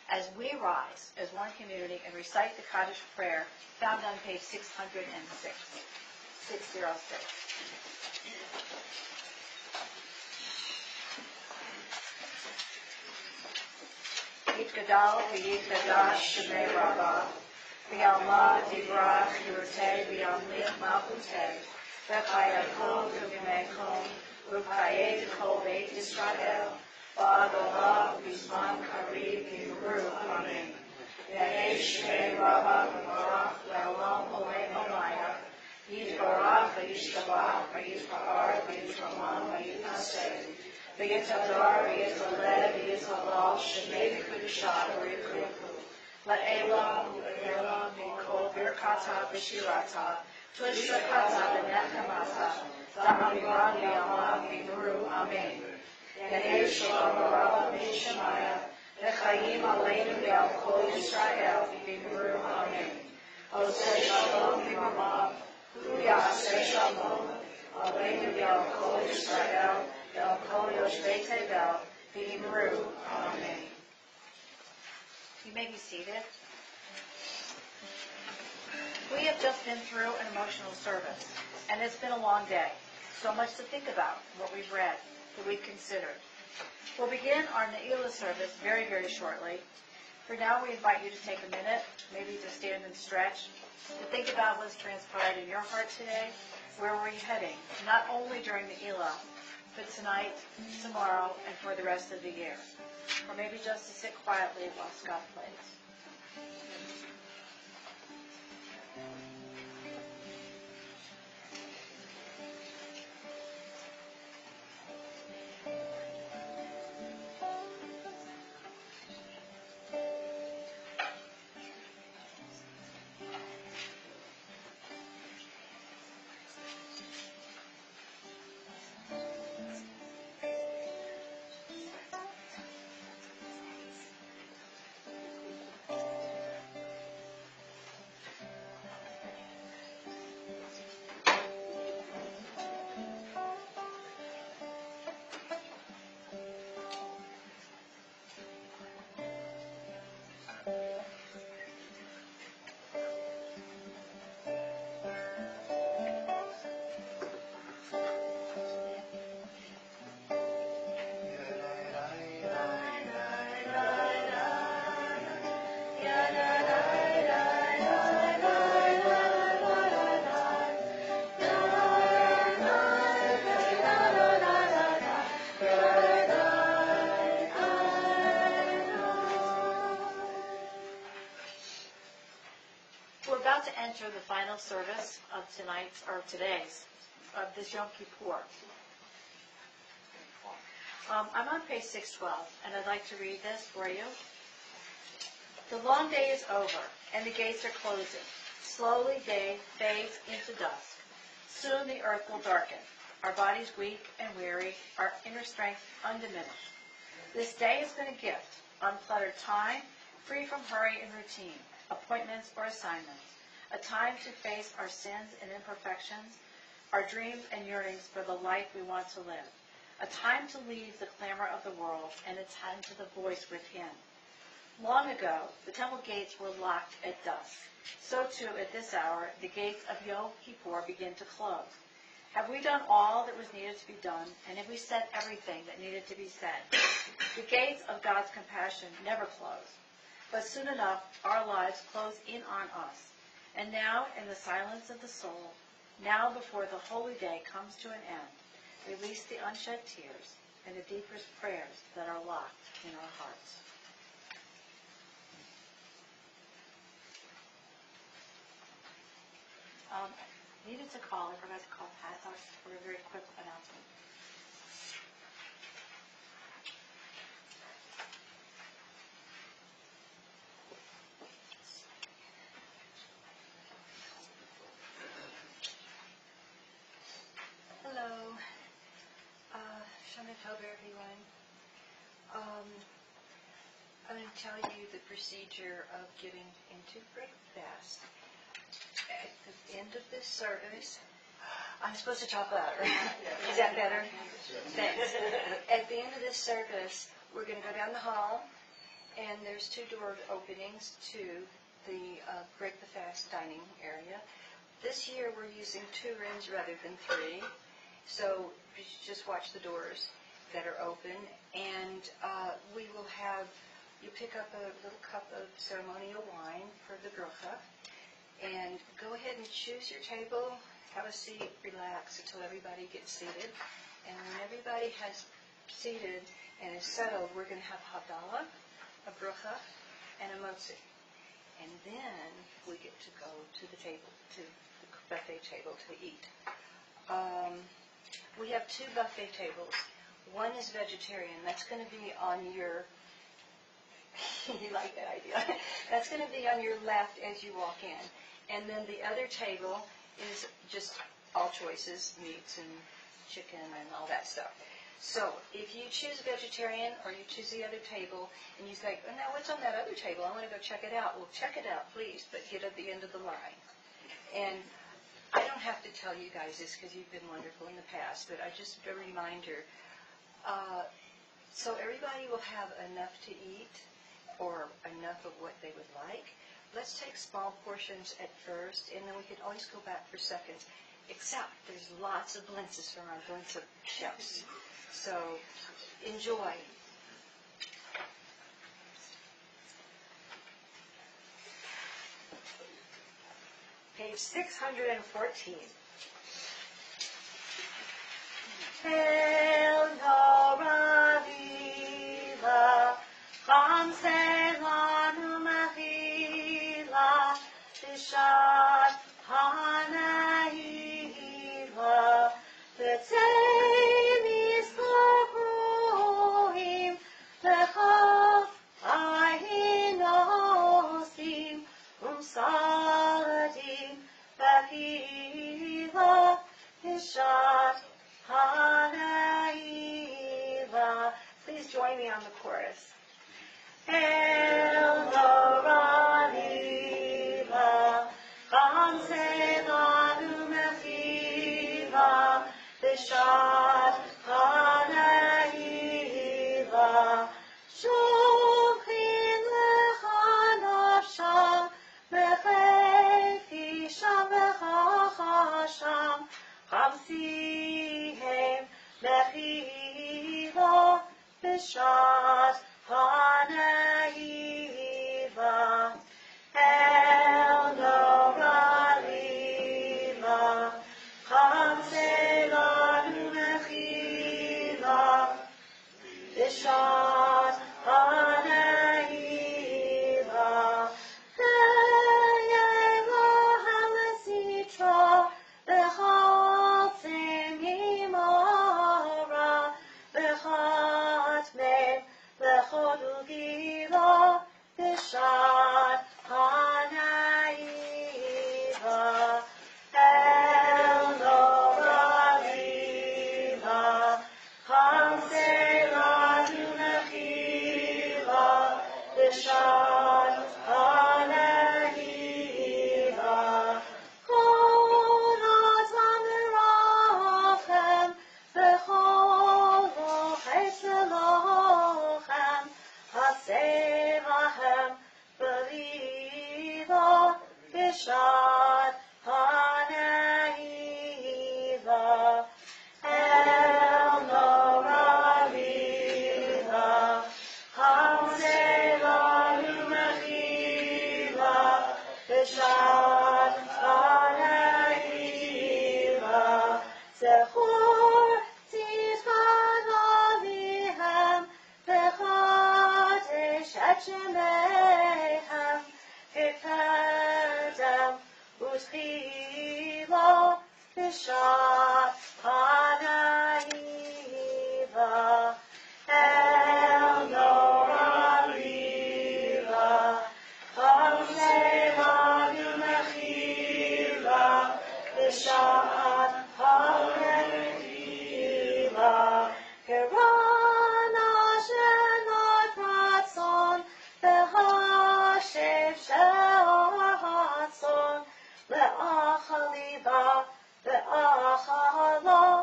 as we rise as one community and recite the Kaddish prayer found on page 606. 606. Yitgadal v'yitgadash shemei rabbah, v'yalma divrach yurtei v'yamlich malchutei, v'chayakol v'mimekom, v'chayei kol beit Yisrael, v'adolah v'zman karib yimru, amen. Yehei shemei rabbah v'barach v'olam olei olayah, yitbarach v'yishtabach v'yitpa'ar v'yitramam v'yitnaseh, v'yitadar v'yitaleh v'yitalal shemei v'kedusha v'yikruchu. La'elam v'elam v'kol birkata v'shirata, tushrakata v'nechamata, v'amira v'yama v'imru, amen. Yehei shalom v'rava v'shemaya, v'chayim aleinu v'al kol Yisrael v'imru, amen. Oseh shalom v'mamav, hu ya'aseh shalom, aleinu v'al kol Yisrael, v'al kol yoshvei tevel, v'imru, amen. You may be seated. We have just been through an emotional service, and it's been a long day. So much to think about, what we've read, that we've considered. We'll begin our Ne'ilah service very, very shortly. For now, we invite you to take a minute, maybe to stand and stretch, to think about what's transpired in your heart today, where we're heading, not only during Ne'ilah, but tonight, tomorrow, and for the rest of the year. Or maybe just to sit quietly while Scott plays. the final service of tonight's, or today's, of this Yom Kippur. I'm on page 612, and I'd like to read this for you. The long day is over, and the gates are closing. Slowly day fades into dusk. Soon the earth will darken, our bodies weak and weary, our inner strength undiminished. This day has been a gift, uncluttered time, free from hurry and routine, appointments or assignments, a time to face our sins and imperfections, our dreams and yearnings for the life we want to live, a time to leave the clamor of the world and attend to the voice within. Long ago, the temple gates were locked at dusk. So too, at this hour, the gates of Yom Kippur begin to close. Have we done all that was needed to be done, and have we said everything that needed to be said? The gates of God's compassion never close, but soon enough, our lives close in on us. And now, in the silence of the soul, now before the holy day comes to an end, release the unshed tears and the deepest prayers that are locked in our hearts. Needed to call, I forgot to call Pat for a very quick announcement. Hello. Shana Tober, everyone. I'm going to tell you the procedure of getting into breakfast. At the end of this service, I'm supposed to talk louder. Is that better? Thanks. At the end of this service, we're going to go down the hall, and there's 2 door openings to the break the fast dining area. This year, we're using 2 rooms rather than 3, so you should just watch the doors that are open, and we will have, you pick up a little cup of ceremonial wine for the bracha, and go ahead and choose your table, have a seat, relax until everybody gets seated. And when everybody has seated and is settled, we're going to have Havdalah, a bracha, and a motzi. And then we get to go to the table, to the buffet table to eat. We have 2 buffet tables. One is vegetarian. That's going to be on your, you like that idea? That's going to be on your left as you walk in. And then the other table is just all choices, meats and chicken and all that stuff. So if you choose vegetarian or you choose the other table and you think, oh, now what's on that other table? I want to go check it out. Well, check it out, please, but get at the end of the line. And I don't have to tell you guys this because you've been wonderful in the past, but just a reminder. So everybody will have enough to eat or enough of what they would like. Let's take small portions at first, and then we could always go back for seconds, except there's lots of blintzes from our blintzer chefs. So enjoy. Page 614. El Torah Vila, Cham Selanu Mechila, Tishat Hanahila, Tetzei Miskoruim, Lecha Ahinosim, Saladim, Bechila, Tishat Hanaiva. Please join me on the chorus. El Doraniva, Cham Selanu Mechila, Tishat Hanaiva, Shochin Lecha Nafsham, Mechefi Sham Vechachasham, Chamsihem Mechila, Bishat Hanaiva. El Doralima, Cham Selanu Mechila, Bishat Hanaiva. El Yelohem בשעת הנאיבה, אל נורא לילה, חמסנו מחילה, בשעת הנאיבה, קרנה שנת רצון, והשם של רצון, לאכליבה, ואכלה,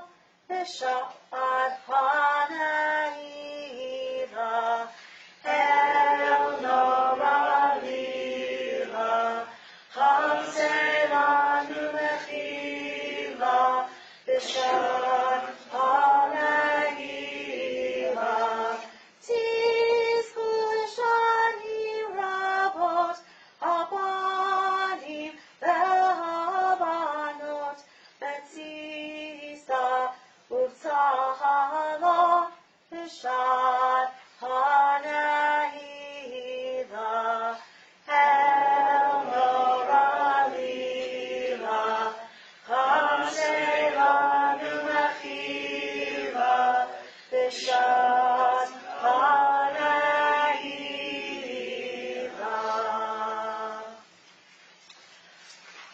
בשעת הנאיבה, אל נורא לילה, חמסנו מחילה, בשעת הנאיבה, תזכו שנים רבות, הבנים והבנות, בתסיסה ובצהלה, בשעת הנאיבה, אל נורא לילה, חמסנו מחילה, בשעת הנאיבה.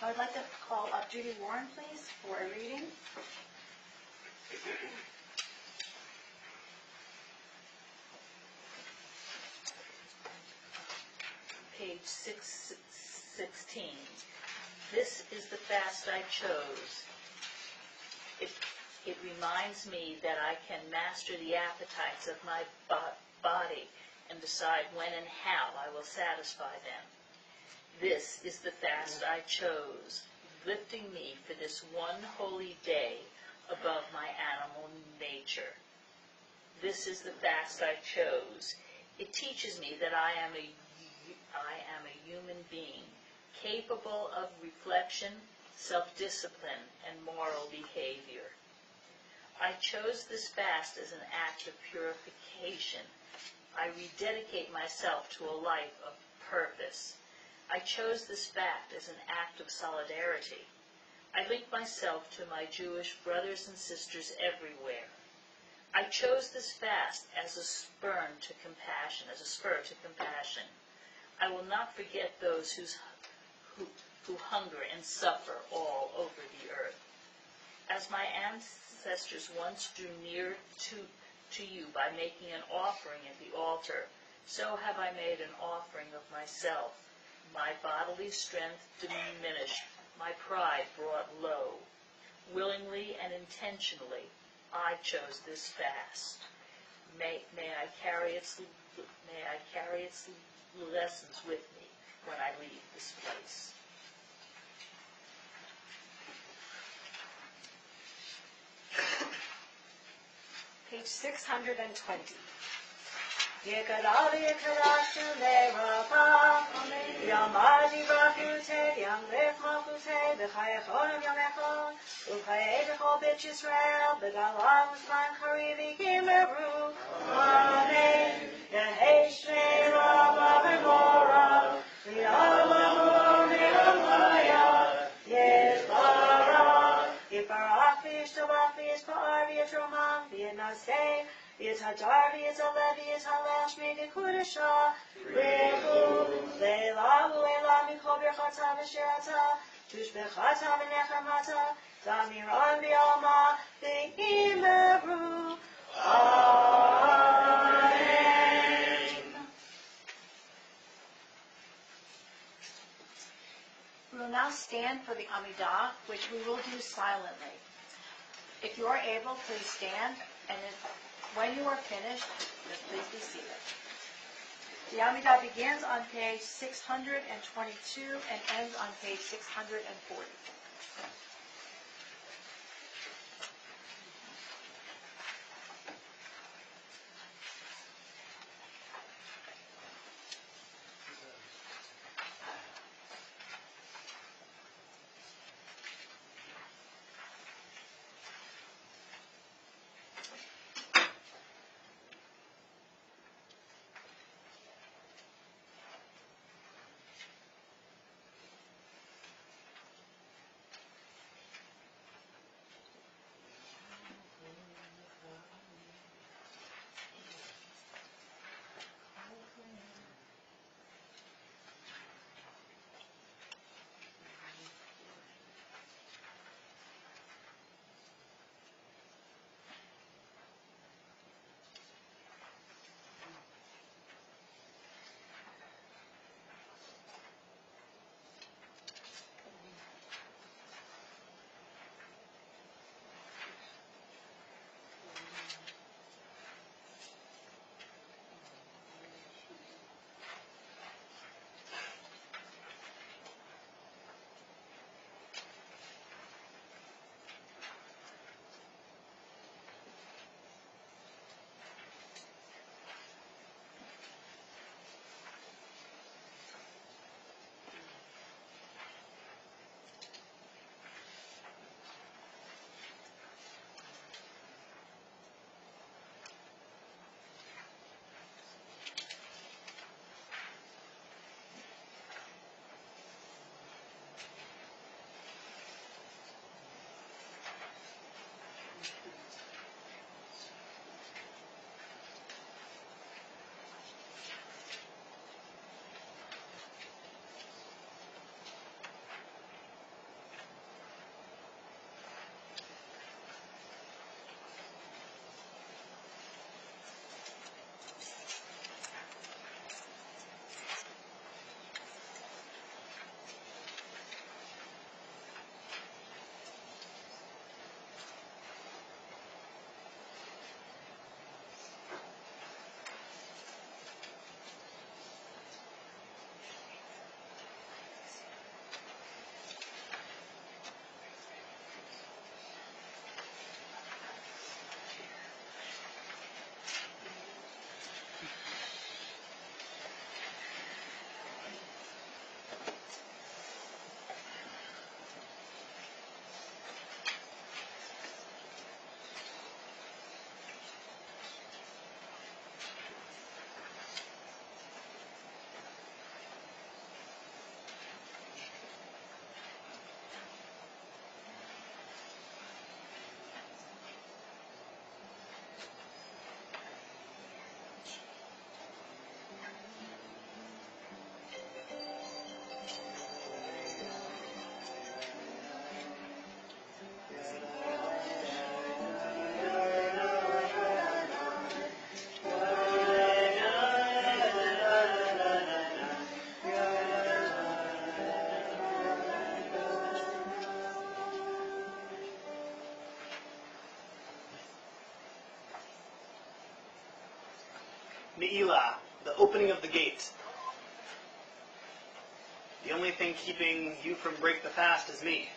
I would like to call up Judy Warren, please, for a reading. Page 616. This is the fast I chose. It reminds me that I can master the appetites of my body and decide when and how I will satisfy them. This is the fast I chose, lifting me for this one holy day above my animal nature. This is the fast I chose. It teaches me that I am a human being, capable of reflection, self-discipline, and moral behavior. I chose this fast as an act of purification. I rededicate myself to a life of purpose. I chose this fast as an act of solidarity. I link myself to my Jewish brothers and sisters everywhere. I chose this fast as a spur to compassion. I will not forget those who hunger and suffer all over the earth. As my ancestors once drew near to you by making an offering at the altar, so have I made an offering of myself. My bodily strength diminished, my pride brought low. Willingly and intentionally, I chose this fast. May I carry its lessons with me when I leave this place. Page 620. יקרה ויקרה שולי רבה, ימדי ברכותי, ימלך מלכותי, בחייך עולם ימיך, ובחיי בכל בית ישראל, בגלה וזמן חריב יגמרו. אמן. יהי שמי רבה ומורה, ויעלם ומלמיה, יתברך, יתברך וישתבח ויתפאר ויתרומם וינשא, Yitzhadar, Yitzhalev, Yitzhalesh, Megekudasha, Rechu, Leila, Leila, Mikol Birchata, V'Shirata, Tushbechata, V'Nechamata, Zamiran, V'Alma, V'Yimeru. Amen. We will now stand for the Amidah, which we will do silently. If you are able, please stand, and when you are finished, please be seated. The Amidah begins on page 622 and ends on page 640. Ne'ilah, the opening of the gate. The only thing keeping you from break the fast is me.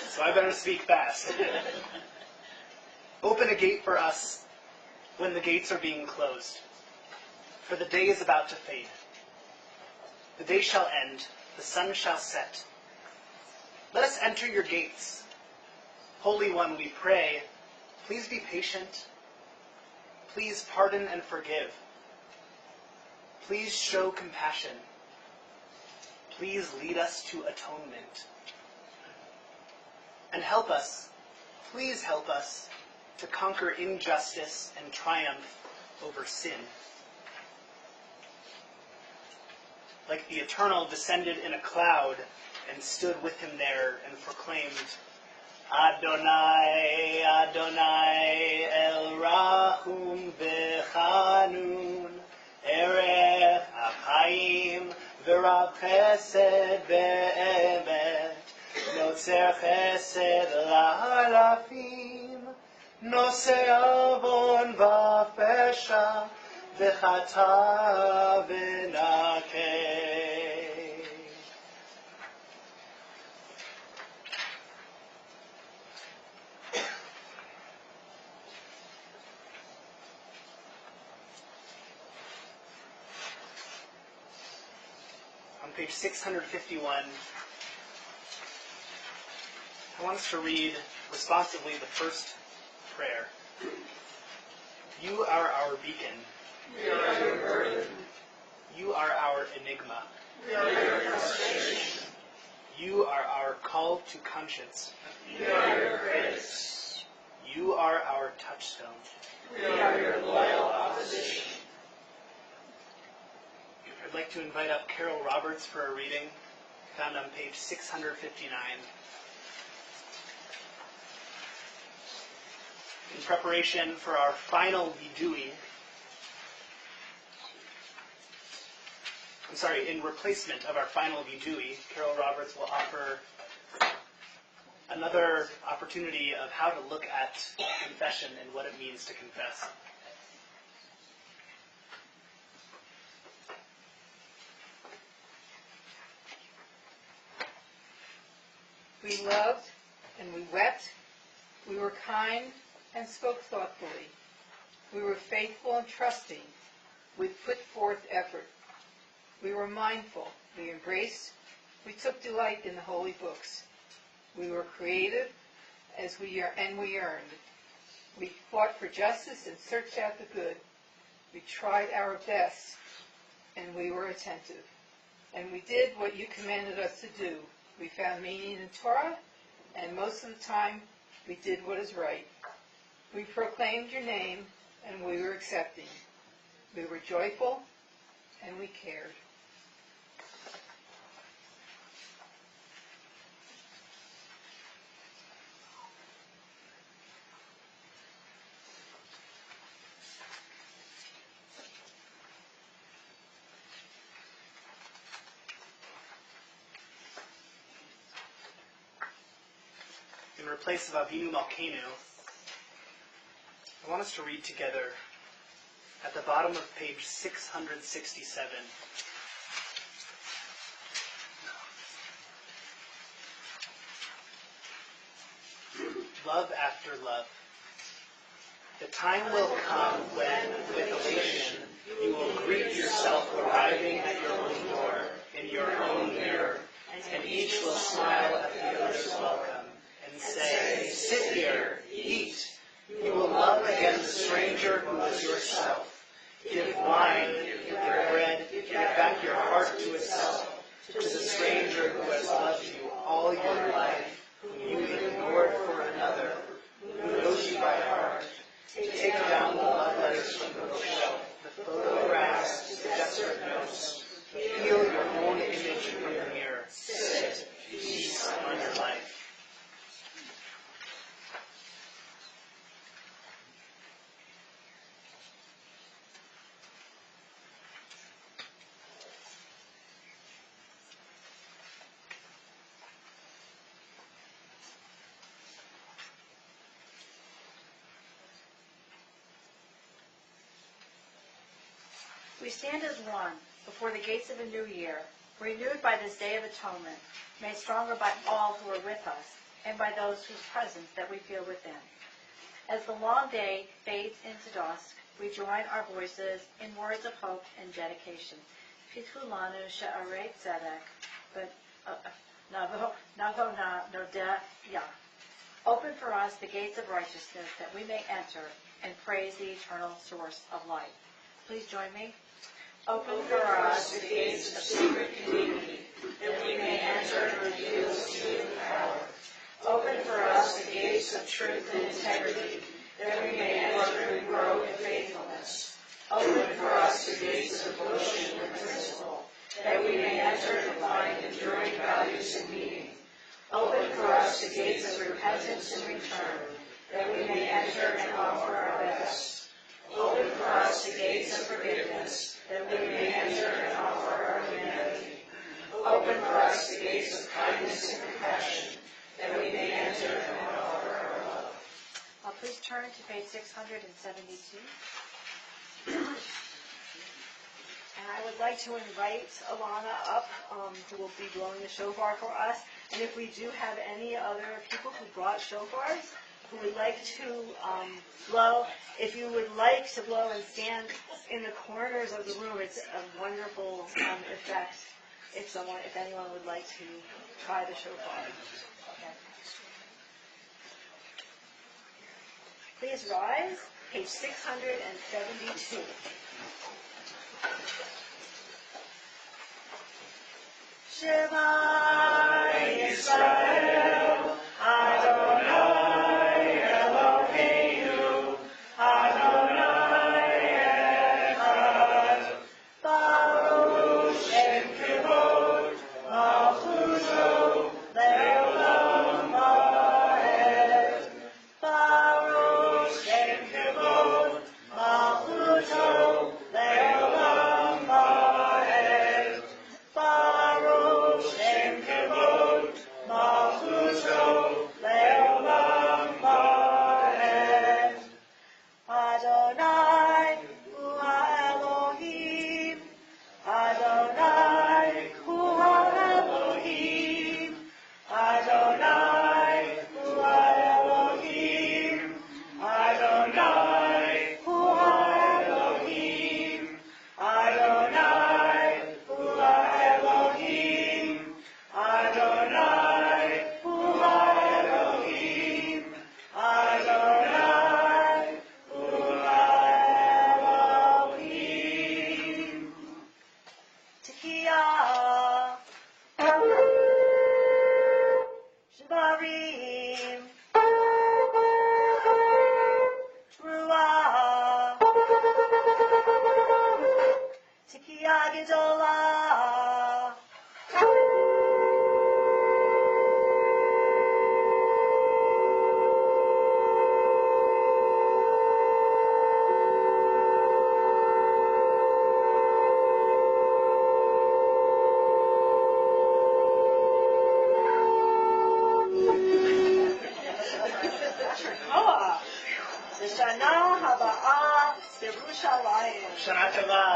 So I better speak fast. Open a gate for us when the gates are being closed, for the day is about to fade. The day shall end, the sun shall set. Let us enter your gates. Holy One, we pray, please be patient. Please pardon and forgive. Please show compassion. Please lead us to atonement. And help us, please help us, to conquer injustice and triumph over sin. Like the Eternal descended in a cloud and stood with him there and proclaimed, Adonai, Adonai, El Rahum V'Chanun, Erech HaChaim, V'Rav Chesed Be'emet, Notzer Chesed La'alafim, Nosei Avon V'Pesha, V'Chata V'Nakeh. On page 651, I want us to read responsively the first prayer. You are our beacon. We are your burden. You are our enigma. We are your frustration. You are our call to conscience. We are your grace. You are our touchstone. We are your loyal opposition. I'd like to invite up Carol Roberts for a reading, found on page 659. In preparation for our final vidui, in replacement of our final vidui, Carol Roberts will offer another opportunity of how to look at confession and what it means to confess. We loved and we wept. We were kind and spoke thoughtfully. We were faithful and trusting. We put forth effort. We were mindful. We embraced. We took delight in the holy books. We were creative and we yearned. We fought for justice and searched out the good. We tried our best and we were attentive. And we did what you commanded us to do. We found meaning in Torah, and most of the time, we did what is right. We proclaimed your name, and we were accepting. We were joyful, and we cared. In replace of Avinu Malkeinu, I want us to read together at the bottom of page 667. Love after love. The time will come when, with elation, you will greet yourself arriving at your own door, in your own mirror, and each will smile at the other's welcome and say, sit here, eat. You will love again the stranger who was yourself. Give wine, give bread, give back your heart to itself, to the stranger who has loved you all your life, whom you ignored for another, who knows you by heart. Take down the love letters from the bookshelf, the photographs, the desperate notes. Feel your own image from the mirror. Sit, peace on your life. We stand as one before the gates of a new year, renewed by this Day of Atonement, made stronger by all who are with us and by those whose presence that we feel within. As the long day fades into dusk, we join our voices in words of hope and dedication. Pitu lanu she'arei tzedek, navo nodeh yah. Open for us the gates of righteousness that we may enter and praise the eternal source of life. Please join me. Open for us the gates of secret community, that we may enter and reveal His true power. Open for us the gates of truth and integrity, that we may enter and grow in faithfulness. Open for us the gates of devotion and principle, that we may enter and find enduring values and meaning. Open for us the gates of repentance and return, that we may enter and offer our best. Open for us the gates of forgiveness, that we may enter and offer our humanity. Open for us the gates of kindness and compassion, that we may enter and offer our love. Please turn to page 672. And I would like to invite Alana up, who will be blowing the shofar for us. And if we do have any other people who brought shofars, who would like to blow, if you would like to blow and stand in the corners of the room, it's a wonderful effect. If anyone would like to try the shofar. Okay. Please rise, page 672. Shema Yisrael, Adonai Eloheinu, Adonai Echad, Baruch Shem Kivod, Malchuto, Le'olam Va'ed. Baruch Shem Kivod, Malchuto, Le'olam Va'ed. Baruch Shem Kivod, Malchuto, Le'olam Va'ed. Adonai hu ha'Elohim, Adonai hu ha'Elohim, Adonai hu ha'Elohim, Adonai hu ha'Elohim, Adonai hu ha'Elohim, Adonai hu ha'Elohim, Adonai hu ha'Elohim. Tekiyah, Shvarim, Truah, Tekiyah Gedolah. L'shana haba'ah Yerushalayim. Shana Tova.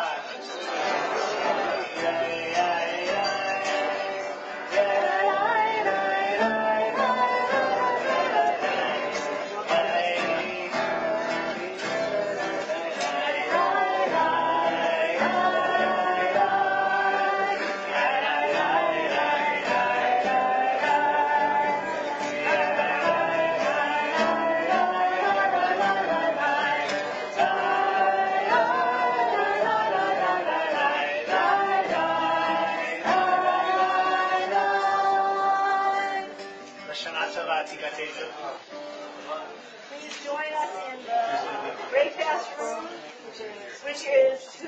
Please join us in the breakfast room, which is to